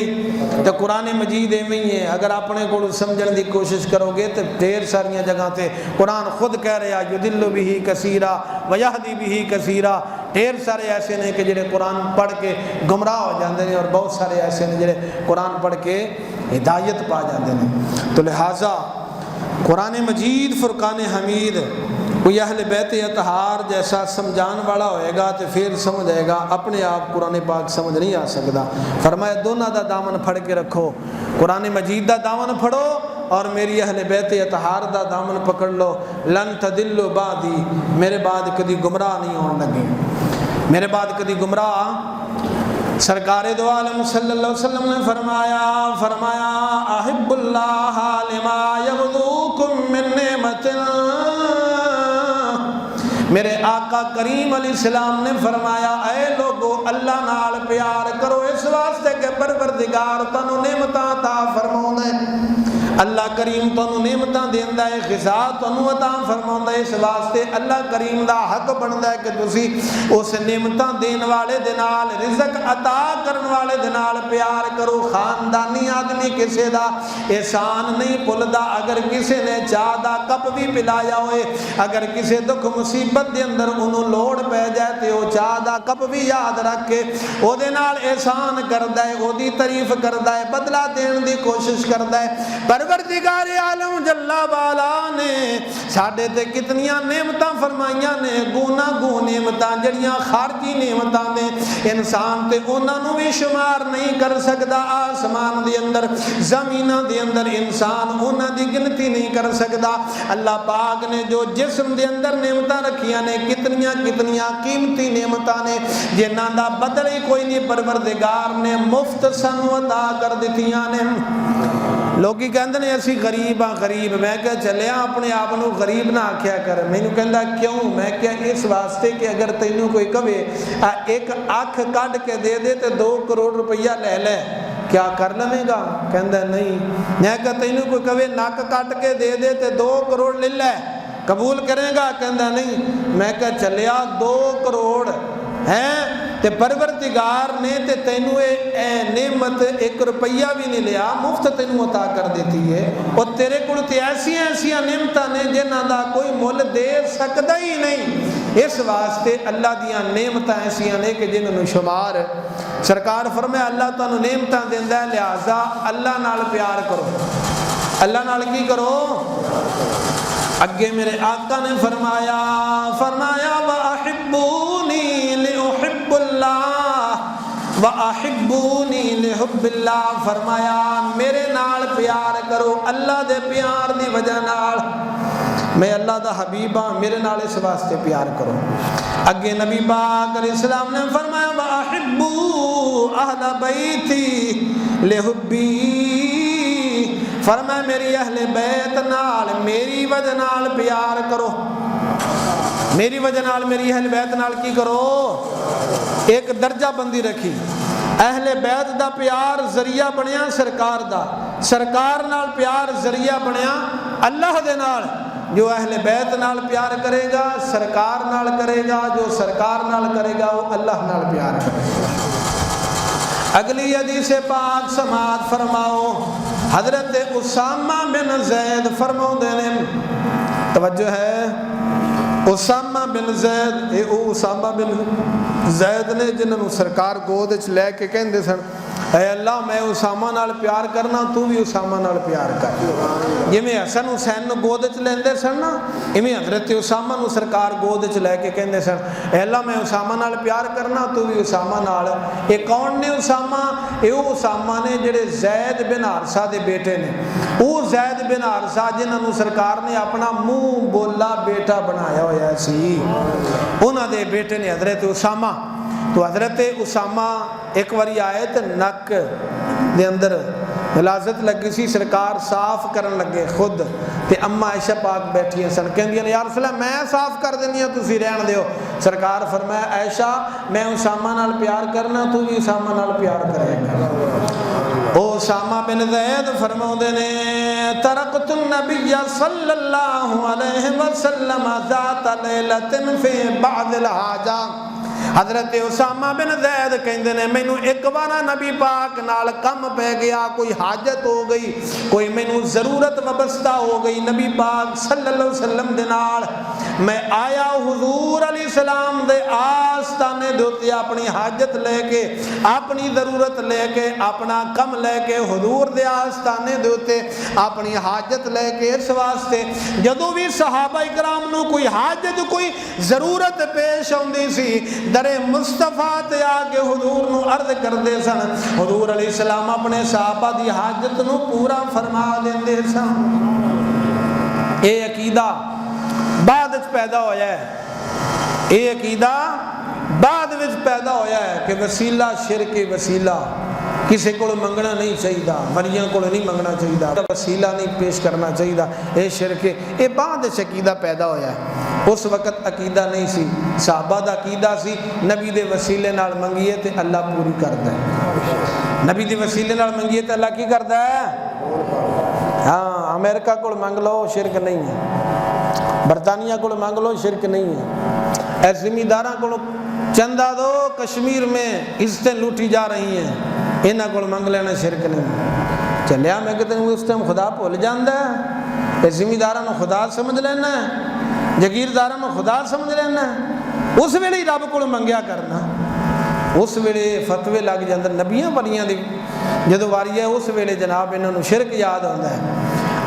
تو قرآن مجید ایویں ہی ہے، اگر اپنے کو سمجھن دی کوشش کرو گے تو ڈھیر ساریاں جگہ تے قرآن خود کہہ رہا یضل بہ کثیرا ویہدی بہ کثیرا، ڈھیر سارے ایسے نے کہ جڑے قرآن پڑھ کے گمراہ ہو جاندے ہیں اور بہت سارے ایسے نے جڑے قرآن پڑھ کے ہدایت پا جاندے ہیں۔ تو لہٰذا قرآن مجید فرقان حمید کوئی اہل بیت اطہار جیسا سمجھان والا ہوئے گا تو پھر سمجھ آئے گا، اپنے آپ قرآن پاک سمجھ نہیں آ سکتا۔ فرمایا دونوں دا دامن پھڑ کے رکھو، قرآن مجید دا دامن پھڑو اور میری اہل بیت اطہار دا دامن پکڑ لو، لن تدلوا بعدی، میرے بعد کدی گمراہ نہیں ہونے لگے، میرے بعد کدی گمراہ۔ سرکار دو عالم صلی اللہ علیہ وسلم نے فرمایا احب اللہ لما یغدوکم من نعمت، میرے آقا کریم علیہ السلام نے فرمایا اے لوگو اللہ نال پیار کرو اس واسطے کہ پروردگار تانوں نعمتاں عطا فرماوندا ہے، اللہ کریم تانوں نعمتاں دیندا ہے، غذا تانوں عطا فرماوندا ہے، اس واسطے اللہ کریم دا حق بندا ہے کہ تسی اس نعمتاں دین والے دے نال، رزق عطا کرن والے دے نال پیار کرو۔ خاندانی آدمی کسے دا احسان نہیں بھولدا، اگر کسے نے چاہ دا کپ بھی پلایا ہوئے، اگر کسے دکھ مصیبت دے اندر انہوں لوڑ پہ جائے تے او چاہ دا کپ بھی یاد رکھ کے او دے نال احسان کردا ہے، او دی تعریف کردا ہے، بدلہ دین دی کوشش کردا ہے۔ پروردگار عالم جل والا نے ساڈے تے کتنیاں نعمتاں فرمائیاں نے، گونا گو نعمتاں جڑیاں خارجی نعمتاں نے، انسان تے انہاں نوں بھی شمار نہیں کر سکدا، آسمان دے اندر زمیناں دے اندر انسان انہاں دی گنتی نہیں کر سکدا۔ اللہ پاک نے جو جسم دے اندر نعمتاں رکھیاں نے، کتنیاں کتنیاں قیمتی نعمتاں نے جنہاں دا بدل ہی کوئی نہیں پروردگار نے مفت سانوں عطا کر دتیاں نے۔ لوگی کہندے نے اسی غریب ہاں غریب، میں کہ چلیا اپنے آپ نو غریب نہ آکھیا کر، مینوں کہندا کیوں؟ میں کہ اس واسطے کہ اگر تینوں کوئی کہے ایک اکھ کڈ کے دے دے تے 2 کروڑ روپیہ لے لے، کیا کر لے گا؟ کہندا نہیں۔ میں کہ تینوں کوئی کہے نک کٹ کے دے دے تے 2 کروڑ لے لے، قبول کرے گا؟ کہندا نہیں۔ میں کہ چلیا 2 کروڑ ہیں تے پروردگار نے تے تینوں اے نعمت 1 روپیہ بھی نہیں لیا، مفت تینوں عطا کر دیتی ہے، اور تیرے کول تے ایسیاں نعمتاں نے جنہاں دا کوئی مول دے سکدا ہی نہیں۔ اس واسطے اللہ دیاں نعمتاں ایسیاں نے کہ جنہاں نوں شمار، سرکار فرمایا اللہ تانوں نعمتاں دیندا ہے لہذا اللہ نال پیار کرو، اللہ نال کی کرو؟ اگے میرے آقا نے فرمایا وَأَحِبُّونِي لِأُحِبُّ اللَّهِ، وَأَحِبُّونِي لِحُبِّ اللَّهِ، فرمایا میرے نال پیار کرو اللہ دے پیار دی وجہ نال، میں اللہ دا حبیب ہاں، میرے نال اس واسطے پیار کرو۔ اگے نبی پاک علیہ السلام نے فرمایا وَأَحِبُّوا أَهْلَ بَيْتِي لِحُبِّي، فرمایا میری اہل بیت نال میری وجہ نال پیار کرو، میری وجہ نال میری اہل بیت نال کی کرو، ایک درجہ بندی رکھی۔ اہل بیت دا پیار ذریعہ بنیا سرکار دا، سرکار نال پیار ذریعہ بنیا اللہ دے نال۔ جو اہل بیت نال پیار کرے گا سرکار نال کرے گا، جو سرکار نال کرے گا وہ اللہ نال پیار کرے گا۔ اگلی حدیث پاک سماعت فرماؤ، حضرت اسامہ بن زید فرماؤندے نے، توجہ ہے، اسامہ بن زید، اے او اسامہ بن زید نے جنہوں سرکار گود وچ لے کے کہندے سن اے اللہ میں اسامہ نال پیار کرنا، تو بھی اسامہ نال پیار کر۔ جویں حسن حسین نو گود وچ لیندے سن نا، ایویں حضرت اسامہ نو سرکار گود وچ لے کے کہندے سن اے اللہ میں اسامہ نال پیار کرنا، تو بھی اسامہ نال۔ اے کون نے اسامہ؟ اے او اسامہ نے جڑے زید بن حارثہ دے بیٹے نے، او زید بن حارثہ جنہاں نو سرکار نے اپنا منہ بولا بیٹا بنایا ہویا سی، انہاں دے بیٹے نے حضرت اسامہ۔ تو حضرت اسامہ ایک واری آئے تو نک دے اندر ملازت لگی سی، سرکار صاف کرن لگے خود، تے اما عائشہ پاک بیٹھی ہیں سن، کہندی ہیں یا رسول اللہ میں صاف کر دینی ہوں تسی رہن دیو۔ سرکار فرمایا عائشہ میں اسامہ نال پیار کرنا، تو بھی اسامہ نال پیار کرے گا۔ او اسامہ بن زید فرماؤندے نے ترکت النبی صلی اللہ علیہ وسلم ذات لیلۃ فی بعض الحاجہ، حضرت اسامہ بن زید کہندے نے مینوں ایک بارا نبی پاک نال کم پہ گیا، کوئی حاجت ہو گئی، کوئی مینوں ضرورت وابستہ ہو گئی نبی پاک صلی اللہ علیہ وسلم دے نال، میں آیا حضور علیہ السلام دے آستانے دے اوتے اپنی حاجت لے کے، اپنی ضرورت لے کے، اپنا کم لے کے حضور دے آستانے دے اوتے اپنی حاجت لے کے، اس واسطے جدوں بھی صحابہ کرام نو کوئی حاجت کوئی ضرورت پیش ہوندی سی در مصطفیٰ تے آگے حضور نو عرض کر دے سن، حضور علیہ السلام اپنے صحابہ دی حاجت نو پورا فرما دے سن۔ اے عقیدہ بعد وچ پیدا ہویا ہے، اے عقیدہ بعد وچ پیدا ہویا ہے کہ وسیلہ شرک وسیلہ کسی کو منگنا نہیں چاہیے، مریاں کو نہیں منگنا چاہیے، وسیلہ نہیں پیش کرنا چاہیے، اے شرک، اے بعد وچ عقیدہ پیدا ہویا ہے۔ اس وقت عقیدہ نہیں سی، صحابہ دا عقیدہ سی نبی دے وسیلے نال منگیے تے اللہ پوری کردا ہے، نبی دے وسیلے نال منگیے تے اللہ کی کردا ہے؟ ہاں امریکہ کو منگ لو شرک نہیں ہے، برطانیہ کو منگ لو شرک نہیں ہے، اے زمینداراں کو چندہ دو کشمیر میں عزتیں لوٹی جا رہی ہیں، انہاں کو منگ لینا شرک نہیں۔ چلیا میں کہتے ہیں اس ٹائم خدا بھول جاندا ہے، اے زمینداراں نو خدا سمجھ لینا ہے، جگیرداراں نو خدا سمجھ لینا ہے، اس ویلے رب کو منگیا کرنا، اس ویلے فتوے لگ جاندے نبیاں ولیاں دی جدو واری ہے، اس ویلے جناب انہاں نو شرک یاد ہوندا ہے۔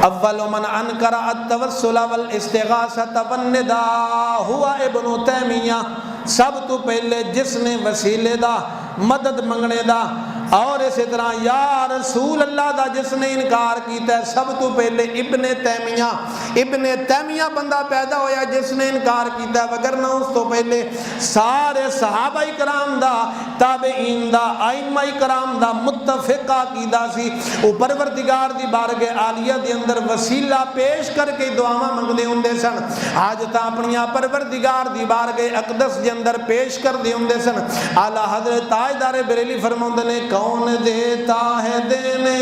اول من انکر التوسل والاستغاثۃ والنداء ہوا ابن تیمیہ، سب تو پہلے جس نے وسیلے دا مدد منگنے دا اور اسی طرح یا رسول اللہ دا جس نے انکار کیتا ہے، سب تو پہلے ابن تیمیہ بندہ پیدا ہویا جس نے انکار کیتا ہے، وگرنہ اس تو پہلے سارے صحابہ کرام دا، تابعین دا، ائمہ کرام دا متفق عقیدہ سی، او پروردگار دی بارگاہ عالیہ دے اندر وسیلہ پیش کر کے دعاواں منگدے ہوندے سن، حاجتاں اپنیاں پروردگار دی بارگاہ اقدس دے اندر پیش کر دے ہوندے سن۔ اعلیٰ حضرت تاجدار بریلی فرماندے نے کون دیتا ہے دینے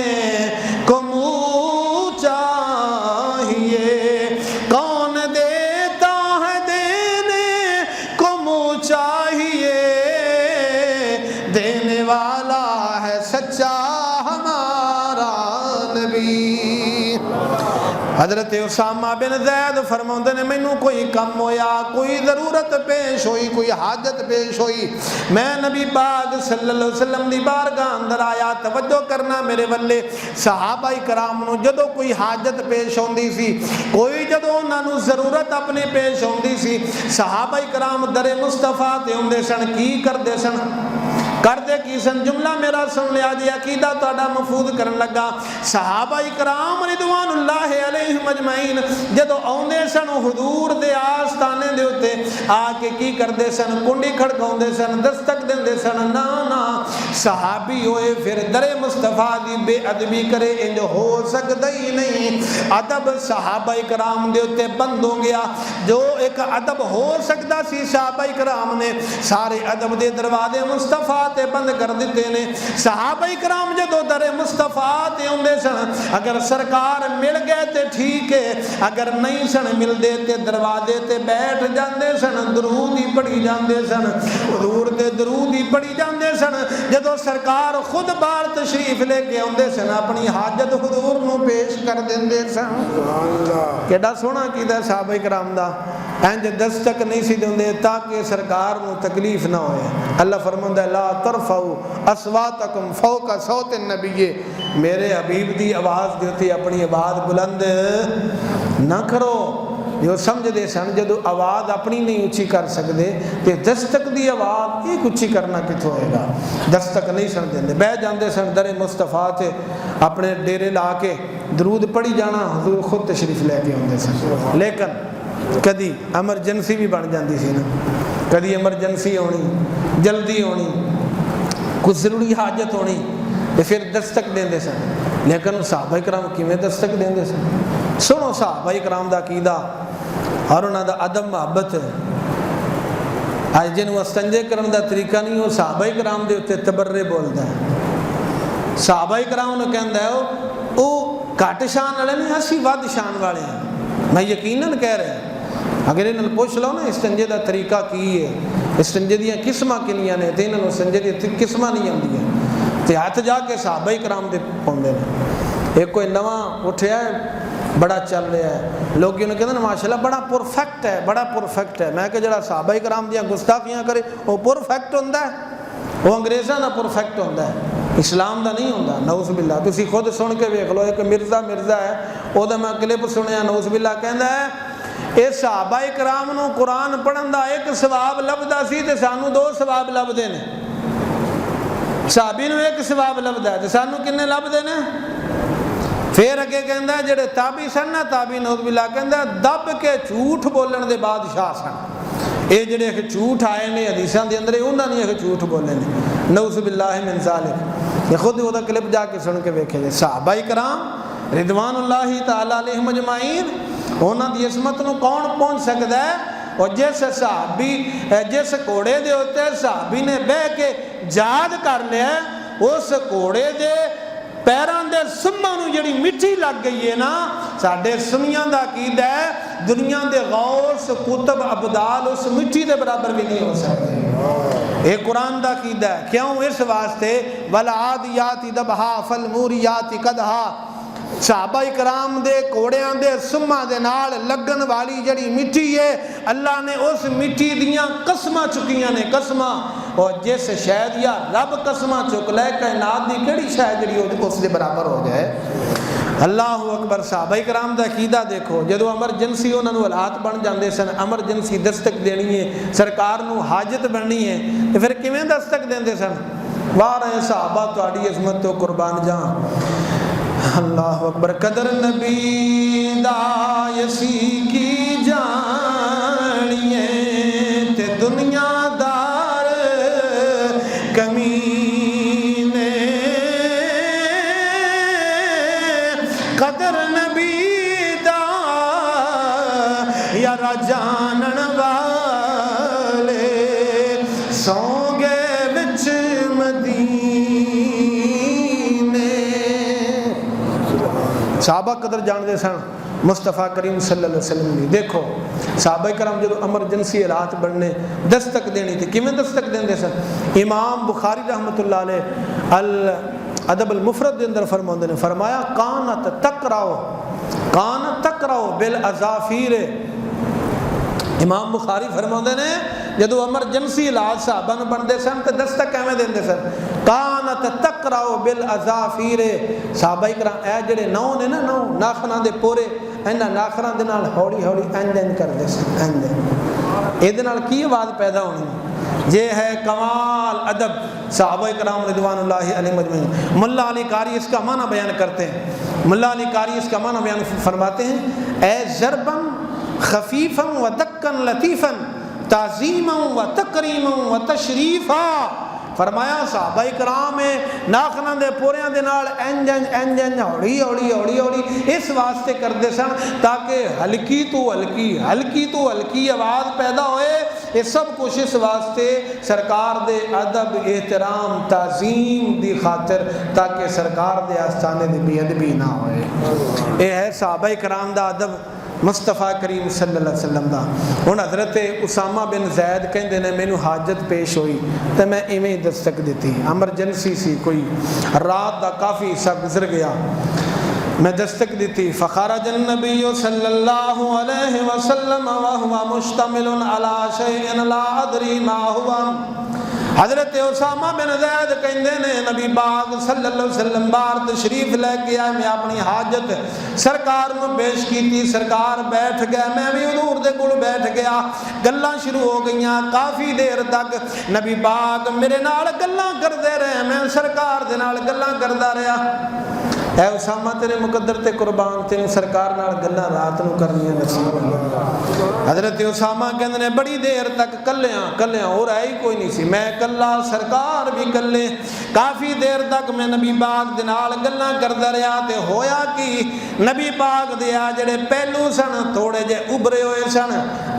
کو منہ چاہیے، کون دیتا ہے دینے کو منہ چاہیے، دینے والا ہے سچا ہمارا نبی۔ حضرت اسامہ بن زید فرماندے نے مینوں کوئی کم ہویا، کوئی ضرورت پیش ہوئی، کوئی حاجت پیش ہوئی، میں نبی پاک صلی اللہ علیہ وسلم دی بارگاہ اندر آیا، توجہ کرنا میرے ولے، صحابہ کرام نو جدو کوئی حاجت پیش ہوندی سی، کوئی جدو انہاں نو ضرورت اپنی پیش ہوندی سی، صحابہ کرام در مصطفیٰ تے ہوندے سن، کی کردے سن؟ کردے کی سن جملہ میرا سن لیا جی عقیدہ تہاڈا محفوظ کرن لگا صحابہ کرام رضوان اللہ علیہم اجمعین جدو آوندے سن حضور دے آستانے دے اوتے آ کے کی کردے سن کنڈی کھڑکاوندے سن دستک دیندے سن نا نا صحابی ہوئے پھر در مصطفیٰ دی بے ادبی کرے انج ہو سکتا ہی نہیں ادب صحابہ کرام دے اوتے بند ہو گیا جو ایک ادب ہو سکتا سی صحابہ کرام نے سارے ادب دے دروازے مصطفیٰ تے بند کر دیتے نے صحابہ کرام جدو در مصطفیٰ تے ہوندے سن اگر سرکار مل گئے تے ٹھیک ہے اگر نہیں سن مل دے تے دروازے تے بیٹھ جاندے سن درود ہی پڑھی جاندے سن حضور دے درود ہی پڑھی جاندے سن جدو سرکار خود بار تشریف لے کے آندے سن اپنی حاجت حضور نو پیش کر دیندے سن کیڑا سونا کیدا صحابہ کرام دا انج دستک نہیں سی دیندے تاکہ سرکار نو تکلیف نہ ہوئے اللہ فرماندا ہے لا ترفعوا اصواتکم فوق صوت النبی میرے حبیب دی آواز دیتی اپنی آواز بلند نہ کرو جو سمجھ دے سن جدو آواز اپنی نہیں اچھی کر سکتے تے دستک دی آواز ایک اچھی کرنا کتوں ہوئے گا دستک نہیں سن دیندے بہ جاندے سن در مصطفیٰ تے اپنے ڈیرے لا کے درود پڑھی جانا حضور خود تشریف لے کے ہوندے سن لیکن کدی ایمرجنسی بھی بن جاندی سی نا کدی ایمرجنسی ہونی جلدی ہونی کچھ ضروری حاجت ہونی تے پھر دستک دیندے سن لیکن صحابہ کرام کیویں دستک دیندے سن سنو صحابہ کرام دا عقیدہ اور انہاں دا ادب محبت اج جنوں استنجے کرن دا طریقہ نہیں وہ صحابہ کرام دے اوتے تبرے بولدا ہے صحابہ کرام نوں کہندا ہے او گھٹ شان والے نہیں اسی ود شان والے ہیں میں یقیناً کہہ رہا اگر انہاں نوں پوچھ لو نا استنجے دا طریقہ کی ہے استنجے دیاں قسماں کنیاں نے تے انہاں نوں استنجے دی قسماں نہیں آندیاں تے ہاتھ جا کے صحابہ کرام دے پاؤندے نے ایک کوئی نواں اٹھیا ہے بڑا چل رہا ہے لوگ انہوں کہتے ہیں ماشاءاللہ بڑا پرفیکٹ ہے بڑا پرفیکٹ ہے میں کہ جڑا صحابہ کرام دیاں گستاخیاں کرے وہ پرفیکٹ ہوندہ ہے وہ انگریزاں دا پرفیکٹ ہوندہ ہے اسلام دا نہیں ہوندہ نعوذ باللہ تسی خود سن کے ویکھ لو ایک مرزا ہے او دا میں کلپ سنیا نعوذ باللہ کہندا ہے اے صحابہ کرام نو قرآن پڑھن دا ایک ثواب لبدا سی تے سانو 2 ثواب لبدے نے صحابی نو ایک ثواب لبدا ہے تے سانو کنے لبدے نے پھر اگے کہندا ہے جڑے تابعی سن نا تابعی نعوذ باللہ کہندا دب کے جھوٹ بولن دے بادشاہ سن اے جڑے جھوٹ آئے نے حدیثاں دے اندر انہاں نے جھوٹ بولے نے نعوذ باللہ من ذالک یہ خود وہ کلپ جا کے سن کے ویکھے جے صحابہ کرام رضوان اللہ تعالی علیہم اجمعین انہاں دی عظمت نو کون پہنچ سکدا ہے اور جس صحابی جس گھوڑے دے ہوتے صحابی نے بہ کے یاد کر لیا اس گھوڑے دے پیران دے سماں نو جڑی مٹی لگ گئی ہے نا ساڈے سمیاں دا عقیدہ ہے دنیا دے غوث قطب ابدال اس مٹی دے برابر بھی نہیں ہو سکتے یہ قرآن دا عقیدہ ہے کیوں اس واسطے والعادیات ضبحا فالموریات قدحا صحابہ کرام دے کوڑیاں دے سماں دے نال لگن والی جڑی مٹی ہے اللہ نے اس مٹی دیاں قسماں چکیاں نے قسماں اور جس شاید یا رب قسماں چک لے کائنات دی کیڑی شاید جڑی اس دے برابر ہو جائے اللہ اکبر صحابہ کرام دا عقیدہ دیکھو جدو ایمرجنسی انہاں نوں حالات بن جاندے سن ایمرجنسی دستک دینی ہے سرکار نوں حاجت بننی ہے تے پھر کیویں دستک دیندے سن واہ رہے صحابہ تہاڈی عظمت تو قربان جاں اللہ اکبر قدر نبی دا یسی کی جانیے تے دنیا دار کمینے قدر نبی دا یارا جانن والے سوں گے وچ صحابہ قدر جان دے سن مصطفیٰ کریم صلی اللہ علیہ وسلم نے دیکھو صحابہ کرام جدو ایمرجنسی حالات بننے دستک دینی تھی کیویں دستک دین دے سن امام بخاری رحمۃ اللہ علیہ الادب المفرد دے اندر فرماندے نے فرمایا کانت تقرأ بالاظافیر امام بخاری فرماندے نے جدو ایمرجنسی علاج صحابہ نوں بندے سن تے دستک کیویں دیندے سن کانت تقرأ بالاظافیر صحابہ کرام اے جڑے نو نے نا نو ناخناں دے پورے انہاں ناخناں دے نال ہولی ہولی انج کردے سن انج اے دے نال کی آواز پیدا ہونی یہ ہے کمال ادب صحابہ کرام رضوان اللہ علیہم اجمعین۔ ملا علی قاری اس کا معنی بیان کرتے ہیں، ملا علی قاری اس کا معنی بیان فرماتے ہیں، اے ضرباً خفیفاً و دکاً لطیفاً تعظیماً و تکریماً و تشریفاً۔ فرمایا صحابہ کرام ناخنا دے پوریاں دے نال انج ہوڑی ہوڑی ہوڑی ہوڑی اس واسطے کرتے سن تاکہ ہلکی تو ہلکی آواز پیدا ہوئے۔ یہ سب کچھ اس واسطے سرکار دے ادب احترام تعظیم دی خاطر تاکہ سرکار دے آستانے دی بے ادبی نہ ہوئے۔ یہ ہے صحابہ کرام دا ادب مصطفیٰ کریم صلی اللہ علیہ وسلم دا۔ ہن حضرت اسامہ بن زید کہندے نے مینوں حاجت پیش ہوئی تے میں ایویں دستک دیتی، ایمرجنسی سی، کوئی رات دا کافی حصہ گزر گیا، میں دستک دیتی۔ فخرج النبی صلی اللہ علیہ وسلم وهو مشتمل على شيء لا ادری ما هو۔ حضرت اسامہ بن زید کہندے نے نبی پاک صلی اللہ علیہ وسلم باہر تشریف لے کے آئے، میں اپنی حاجت سرکار نو پیش کیتی، سرکار بیٹھ گئے، میں بھی حضور دے کول بیٹھ گیا، گلاں شروع ہو گئیاں، کافی دیر تک نبی پاک میرے نال گلاں کردے رہے، میں سرکار دے نال گلاں کردا رہا۔ اے اسامہ تیرے مقدر تے قربان، تینوں سرکار نال گلاں رات نو کرنیاں نصیب ہوئیاں۔ حضرت اسامہ کہندے نے بڑی دیر تک کلیاں اور آئی کوئی نہیں سی، میں کلا، سرکار بھی کلے، کافی دیر تک میں نبی پاک دے نال گلاں کردا رہا۔ تے ہویا کہ نبی پاک دے آ جڑے پہلو سن تھوڑے جے ابھرے ہوئے سن،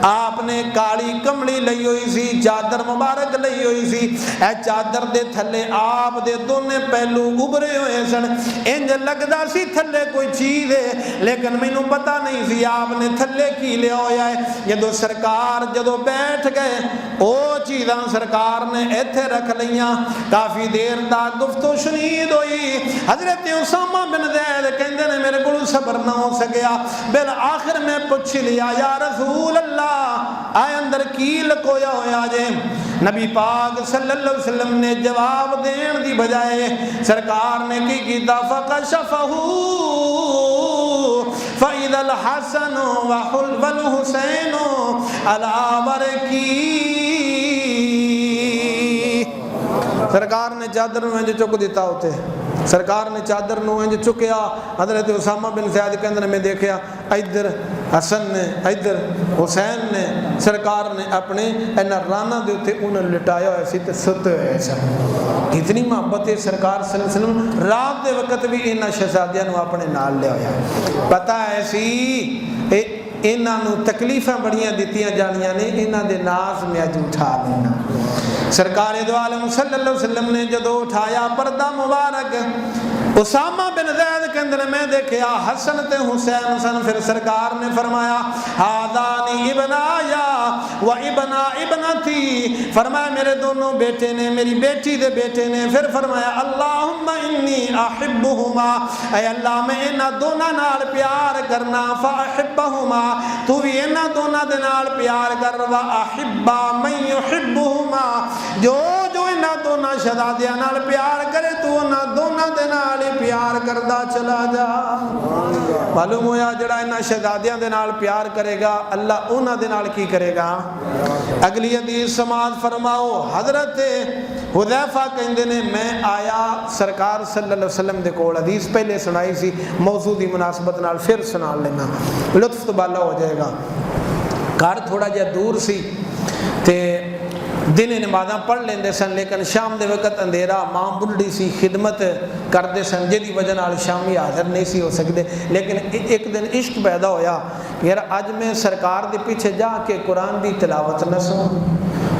آپ نے کالی کملی لئی ہوئی سی، چادر مبارک لئی ہوئی سی، اے چادر دے تھلے آپ دے دونے پہلو ابھرے ہوئے سن، انج لگدا سی تھلے کوئی چیز ہے، لیکن مینوں پتہ نہیں سی آپ نے تھلے کی لیا ہویا ہے۔ جدو سرکار جدو بیٹھ گئے او چیزاں سرکار نے ایتھے رکھ لیاں، کافی دیر تک گفتگو شنید ہوئی۔ حضرت اسامہ بن زید کہندے نے میرے کول صبر نہ ہو سکیا، بالآخر میں پوچھ لیا یا رسول اللہ آئے اندر کی لکویا ہویا جے؟ نبی پاک صلی اللہ علیہ وسلم نے جواب دین دی بجائے سرکار نے کی کیتا فکشفہ فَإِذَا الْحَسَنُ وَالْحُسَيْنُ عَلَىٰ بَرْكِي۔ سرکار نے چادر نو انج چک دیتا ہوتے، سرکار نے چادر نو انج چکیا۔ حضرت اسامہ بن زید کے اندر میں دیکھیا ادھر حسن نے ادھر حسین نے، سرکار نے اپنے اینا رانا دے تے انہوں لٹایا ہوئے سی تے ستے ہوئے سن۔ کتنی محبت ہے سرکار صلی اللہ علیہ وسلم، رات دے وقت بھی انہاں شہزادیاں نو اپنے نال لے ہویا۔ پتہ ہے سی انہاں نو تکلیفاں بڑیاں دیتیاں جانیاں نے، انہاں دے ناز میں اج اٹھا لینا۔ سرکار دو عالم صلی اللہ علیہ وسلم نے جدو اٹھایا پردہ مبارک، اسامہ بن زید کے اندر میں دیکھیا حسن تے حسین سن، پھر سرکار نے فرمایا ہادانی ابنایا و ابنا ابنتی، فرمایا میرے دونوں بیٹے نے، میری بیٹی دے بیٹے نے۔ پھر فرمایا اللہم انی احبہما، اے اللہ میں انہاں دونوں نال پیار کرنا، فاحبہما تو بھی انہاں دونوں دے نال پیار کر، و احبا من یحبہما جو انہاں دونوں شہزادیاں نال پیار کرے تو انہاں دونوں دے نال پیار کردا چلا جا۔ معلوم ہویا جڑا انہاں شہزادیاں دے نال پیار کرے گا اللہ انہاں دے نال کی کرے گا۔ اگلی حدیث سماعت فرماؤ، حضرت حذیفہ کہندے نے میں آیا سرکار صلی اللہ علیہ وسلم دے کول، حدیث پہلے سنائی سی موضوع دی مناسبت نال پھر سنا لینا، لطف تو بالا ہو جائے گا۔ گھر تھوڑا جہا دور سی تے دن نمازاں پڑھ لیندے سن، لیکن شام دے وقت اندھیرا، ماں بڑھی سی خدمت کردے سن جی وجہ نال شامی حاضر نہیں سی ہو سکتے۔ لیکن ایک دن عشق پیدا ہویا یار اج میں سرکار دے پیچھے جا کے قرآن دی تلاوت نہ سن،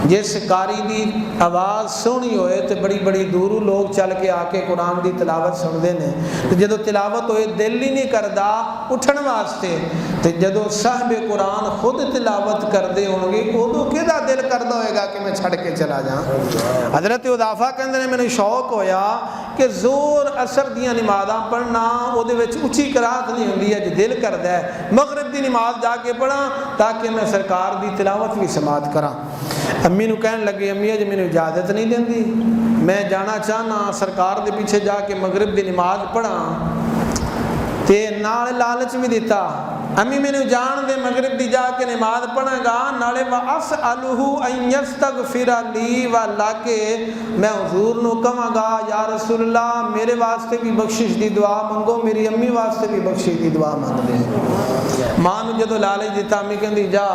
جس قاری دی آواز سونی ہوئے تو بڑی بڑی دوروں لوگ چل کے آ کے قرآن دی تلاوت سنتے ہیں، تو جدو تلاوت ہوئے دل ہی نہیں کردا اٹھن واسطے، تو جدو صاحب قرآن خود تلاوت کردے ہوں گے ادو کدا دل کردا ہوئے گا کہ میں چھڑ کے چلا جاؤں۔ حضرت حذیفہ کہندے نے مینوں شوق ہویا کہ زور اثر دیاں نمازاں پڑھنا وہ اچھی قرات نہیں ہوندی ہے، جو دل کردا ہے مغرب دی نماز جا کے پڑھاں تاکہ میں سرکار دی تلاوت بھی سماعت کراں۔ امی نو کہن لگے امی اج مینوں اجازت نہیں دیندی، میں جانا چاہنا سرکار دے پیچھے جا کے مغرب دی نماز پڑھاں، تے نال لالچ بھی دیتا امی میں نے جان دے مغرب دی جا کے نماز پڑھاں گا نالے وَأَسْأَلُهُ أَن يَسْتَغْفِرَ لِي وَاللہ کے میں حضور نو کہاں گا یا رسول اللہ میرے واسطے بھی بخشش دی دعا منگو، میری امی واسطے بھی بخشش دی دعا منگ دے۔ ماں نو جدو لالچ دیتا امی کہندی جا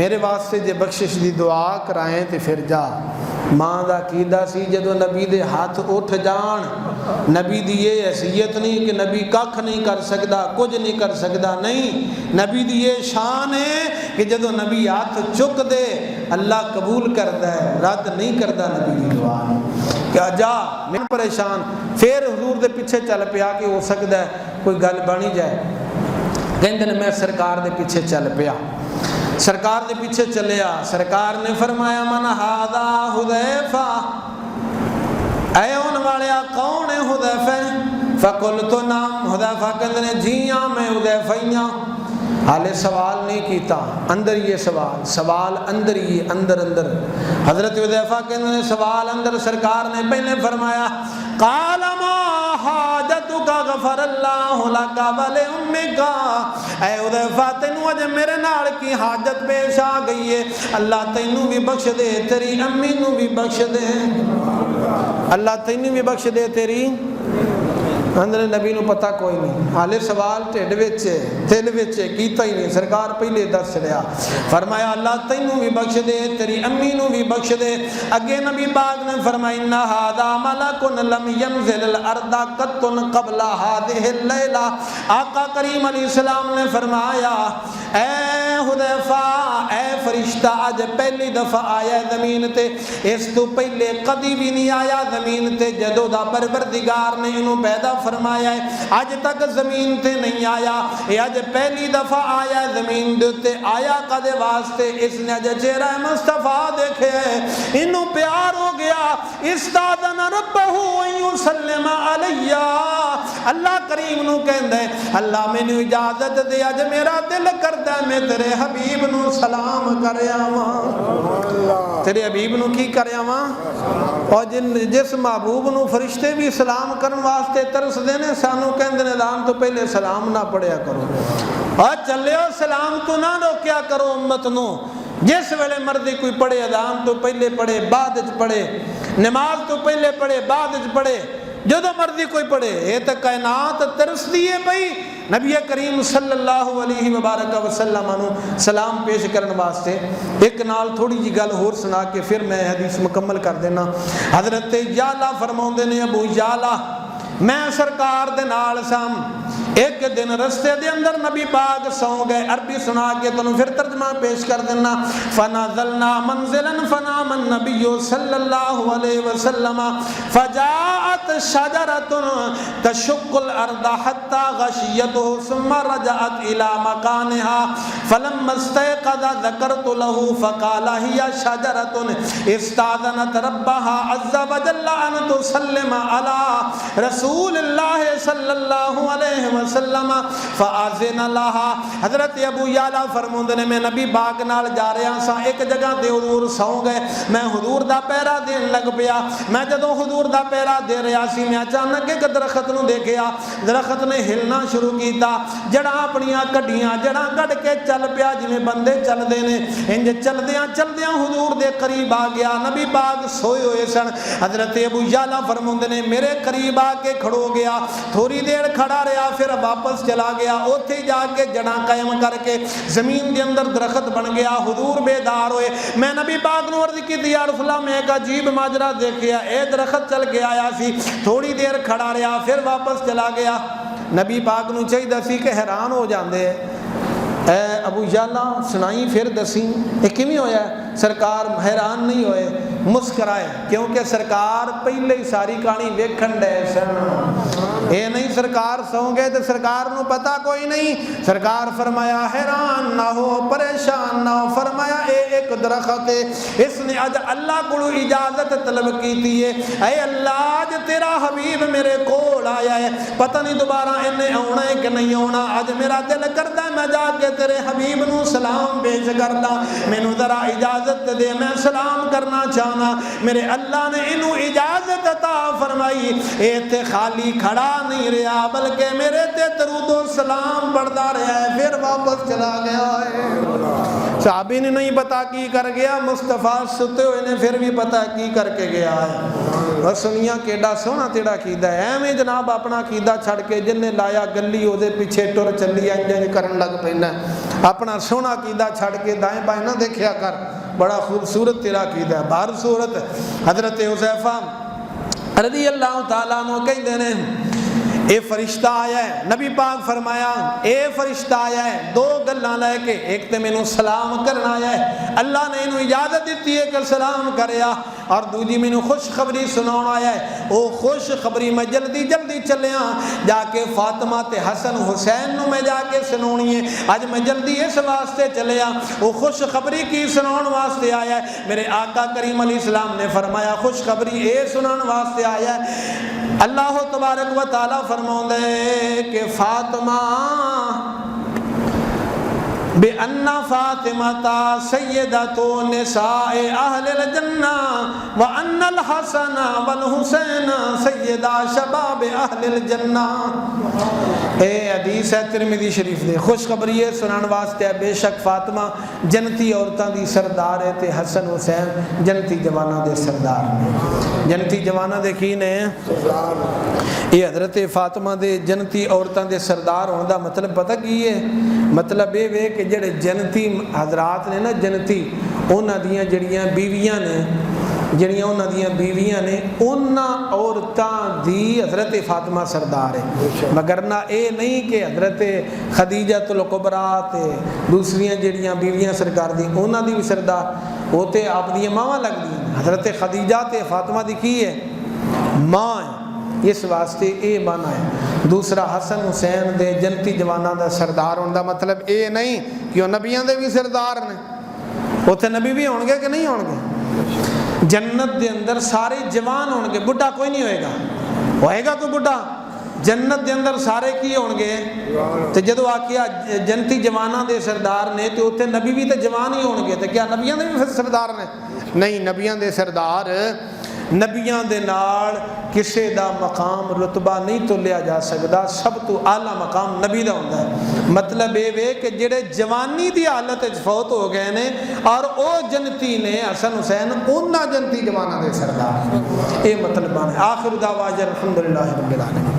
میرے واسطے جے بخشش دی دعا کرائیں تے پھر جا۔ ماں دا عقیدہ سی جدو نبی دے ہاتھ اٹھ جان، نبی دی یہ حیثیت نہیں کہ نبی ککھ نہیں کر سکدا، کچھ نہیں کر سکدا، نہیں، نبی دی یہ شان ہے کہ جدو نبی ہاتھ چک دے اللہ قبول کردا ہے، رد نہیں کردا نبی دی دعا کہ جا میں پریشان۔ پھر حضور دے پیچھے چل پیا کہ ہو سکدا ہے کوئی گل بنی جائے، کہندے نے میں سرکار دے پیچھے چل پیا، سرکار دے پیچھے چلیا، سرکار نے فرمایا من ہاذا حذیفہ، اے ان والیا کون ہے حذیفہ؟ فقلت نام، حذیفہ کہندے نے جی ہاں میں حذیفہ ہی ہاں۔ حالے سوال نہیں کیتا، اندر یہ سوال اندر ہی اندر حضرت حذیفہ کہندے نے سوال اندر، سرکار نے پہلے فرمایا قال ما حاجتک غفر اللہ لک ولامک، اے حذیفہ تینوں اج میرے نال کی حاجت پیش آ گئی ہے، اللہ تینوں بھی بخش دے، تیری امی نو بھی بخش دے، اللہ تینوں بھی بخش دے، تیری اندر نبی نو پتہ کوئی نہیں، حالے سوال ٹھڈ وچ دل وچ کیتا ہی نہیں، سرکار پہلے دس چڑیا، فرمایا اللہ تینوں بھی بخش دے، تیری امی نو بھی بخش دے۔ اگے نبی پاک نے فرمایا ان ھذا ملک لم ينزل الارض قط قبل هذه الليلہ، آقا کریم علیہ السلام نے فرمایا اے حذیفہ، اے فرشتہ اج پہلی دفعہ آیا زمین تے، اس تو پہلے کدی بھی نہیں آیا زمین تے، جدوں دا پروردگار نے انہوں پیدا فرمایا ہے اج تک زمین تے نہیں آیا، یہ اج پہلی دفعہ آیا زمین دے تے، آیا کدے واسطے؟ اس نے اج چہرہ مصطفیٰ دیکھے، انہوں پیار ہو گیا، استاذن ربہ ان یسلم علی، اللہ کریم نو کہندا ہے اللہ مینوں اجازت دے اج میرا دل کردا ہے میں تیرے حبیب نو سلام کر آواں، تیرے حبیب نو کی کر آواں، اور جس محبوب نو فرشتے بھی سلام کرن واسطے ترس دینے، سانو کہندے نے اذان تو پہلے سلام نہ پڑھیا کرو، اور چلے سلام تو نہ روکیا کرو امت نو، جس ویلے مرضی کوئی پڑھے اذان تو پہلے پڑھے بعد وچ پڑھے، نماز تو پہلے پڑھے بعد وچ پڑھے، جدو مرضی کوئی پڑھے، یہ تو کائنات ترس دیئے بھئی نبی کریم صلی اللہ علیہ وبارک وسلم انو سلام پیش کرن واسطے۔ ایک نال تھوڑی جی گل ہور سنا کے پھر میں حدیث مکمل کر دینا۔ حضرت یعلا فرماؤندے نے ابو یعلا میں سرکار دے نال سام، ایک دن رستے دے اندر نبی پاک سو گئے، عربی سنا کے تنوں پھر ترجمہ پیش کر دینا۔ فنزلنا منزلا فنام النبی صلی اللہ علیہ وسلم فجاءت شجرۃ تشق الارض حتى غشیته ثم رجعت الى مکانها فلما استيقظ ذکرت له فقال هي شجرۃ استاذنت ربها عز وجل ان تسلم على رسول اللہ صلی اللہ علیہ وسلم فآذن لها۔ حضرت ابو یعلا فرماندے نے میں نبی پاک نال جا رہا سا، ایک جگہ تے حضور سو گئے، میں حضور دا پیرا دین لگ پیا، میں جدوں حضور دا پیرا دے رہا سی میں اچانک ایک درخت نو دیکھیا، درخت نے ہلنا شروع کیتا، جڑاں اپنیاں کڈیاں جڑاں کڈ کے چل پیا جویں بندے چلدے نے، انج چلدیاں چلدیاں حضور دے قریب آ گیا، نبی پاک سوئے ہوئے سن۔ حضرت ابو یعلا فرماندے نے میرے قریب آ کے کھڑو گیا، تھوڑی دیر کھڑا رہا، پھر واپس چلا گیا، اوتھے جا کے جڑاں قائم کر کے زمین دے اندر درخت بن گیا۔ حضور بیدار ہوئے، میں نبی پاک نو عرض کی یا رسول اللہ میں ایک عجیب ماجرا دیکھیا، اے درخت چل کے آیا سی، تھوڑی دیر کھڑا رہا پھر واپس چلا گیا۔ نبی پاک نو چاہیے سی کہ حیران ہو جاندے، اے ابو یعلا سنائی پھر دسی یہ کیویں ہویا ہے؟ سرکار حیران نہیں ہوئے، مسکرائے، کیونکہ سرکار پہلے ہی ساری کہانی ویکھن ڈے سن، اے نہیں سرکار سو گئے تو سرکار نو پتہ کوئی نہیں۔ سرکار فرمایا حیران نہ ہو، پریشان نہ ہو، فرمایا اے ایک درخت ہے، اس نے اج اللہ کو اجازت طلب کی تھی ہے، اے اللہ اج تیرا حبیب میرے کول آیا ہے، پتہ نہیں دوبارہ انہیں آنا ہے کہ نہیں آنا، اج میرا دل کردا ہے میں جا کے تیرے حبیب نو سلام پیش کردا، مینوں ذرا اجازت دے میں سلام کرنا چاہنا۔ میرے اللہ نے انہوں اجازت عطا فرمائی، اے تے خالی کھڑا نہیں رہا بلکہ میرے تے درود و سلام پڑھتا رہا ہے، پھر واپس چلا گیا ہے۔ صحابی نے نہیں پتا کی کر گیا، مصطفیٰ ستے ہوئے نے پھر بھی پتا کی کر کے گیا ہے۔ اور سنیا کیڈا سونا تیرا عقیدہ ہے، ایویں جناب اپنا عقیدہ چھڑ کے جن نے لایا گلی او دے پیچھے ٹر چلی انجن کرن لگ پینا، اپنا سونا عقیدہ چھڑ کے دائیں بائیں نہ دیکھیا کر، بڑا خوبصورت تیرا عقیدہ ہے۔ بہر صورت حضرت حذیفہ رضی اللہ تعالیٰ عنہ کہندے نے اے فرشتہ آیا ہے، نبی پاک فرمایا اے فرشتہ آیا ہے دو گلاں لے کے، ایک تے مینوں سلام کرنا آیا ہے، اللہ نے انہوں اجازت دیتی ہے کہ سلام کریا، اور دوجی مینوں خوشخبری سناؤن آیا ہے، او خوشخبری میں جلدی جلدی چلیا جا کے فاطمہ تے حسن حسین نو میں جا کے سنونی ہے، اج میں جلدی اس واسطے چلیا، او خوشخبری کی سناؤن واسطے آیا ہے۔ میرے آقا کریم علیہ السلام نے فرمایا خوشخبری اے سناؤن واسطے آیا ہے، اللہ تبارک و تعالی فرماؤں دے کہ فاطمہ بِأَنَّ فَاطِمَةَ سَيِّدَةُ نِسَاءِ أَهْلِ الْجَنَّةِ وَأَنَّ الْحَسَنَ وَالْحُسَيْنَ سَيِّدَا شَبَابِ أَهْلِ الْجَنَّةِ۔ اے حدیث ہے ترمذی شریف دے، خوشخبری ہے سنان واسطے ہے، بے شک فاطمہ جنتی عورتاں دی سردار ہے تے حسن حسین جنتی جواناں دے سردار نے۔ جنتی جواناں دے کی نے یہ حضرت فاطمہ دے جنتی عورتاں دے سردار ہونے دا مطلب پتہ کی ہے؟ مطلب یہ وے کہ جڑے جنتی حضرات نے نا، جنتی انہاں دیاں جڑیاں بیویاں نے، جڑیاں انہاں دیاں بیویاں نے، انہاں عورتاں دی حضرت فاطمہ سردار ہے، مگر نہ اے نہیں کہ حضرت خدیجہ الکبریٰ تے دوسریاں جڑیاں بیویاں سرکار دی انہاں دی بھی سردار، وہ تے آپ دی ماواں لگ دی، حضرت خدیجہ تے فاطمہ دی کی ہے؟ ماں ہے، اس واسطے اے مانا ہے۔ دوسرا حسن حسین دے جنتی جواناں دا سردار ہونے دا مطلب اے نہیں کہ وہ نبیاں دے بھی سردار نے، اتنے نبی بھی ہون گے کہ نہیں ہون گے؟ جنت دے اندر سارے جوان ہون گے، بڑھا کوئی نہیں ہوئے گا، ہوئے گا کوئی بڑھا؟ جنت دے اندر سارے کی ہون گے؟ تو جدو آکیا جنتی جواناں دے سردار نے تو اتنے نبی بھی تو جوان ہی ہون گے، تو کیا نبیاں دے بھی سردار نے؟ نہیں، نبیاں دے سردار نبیاں دے نال کسے دا مقام رتبہ نہیں تو لیا جا سکتا، سب تو اعلیٰ مقام نبی دا ہوتا ہے۔ مطلب یہ وے کہ جڑے جوانی دی حالت فوت ہو گئے نے اور او جنتی نے حسن حسین انہاں جنتی جواناں دے سردار، یہ مطلب ہے۔ آخر دعوانا الحمدللہ رب العالمین۔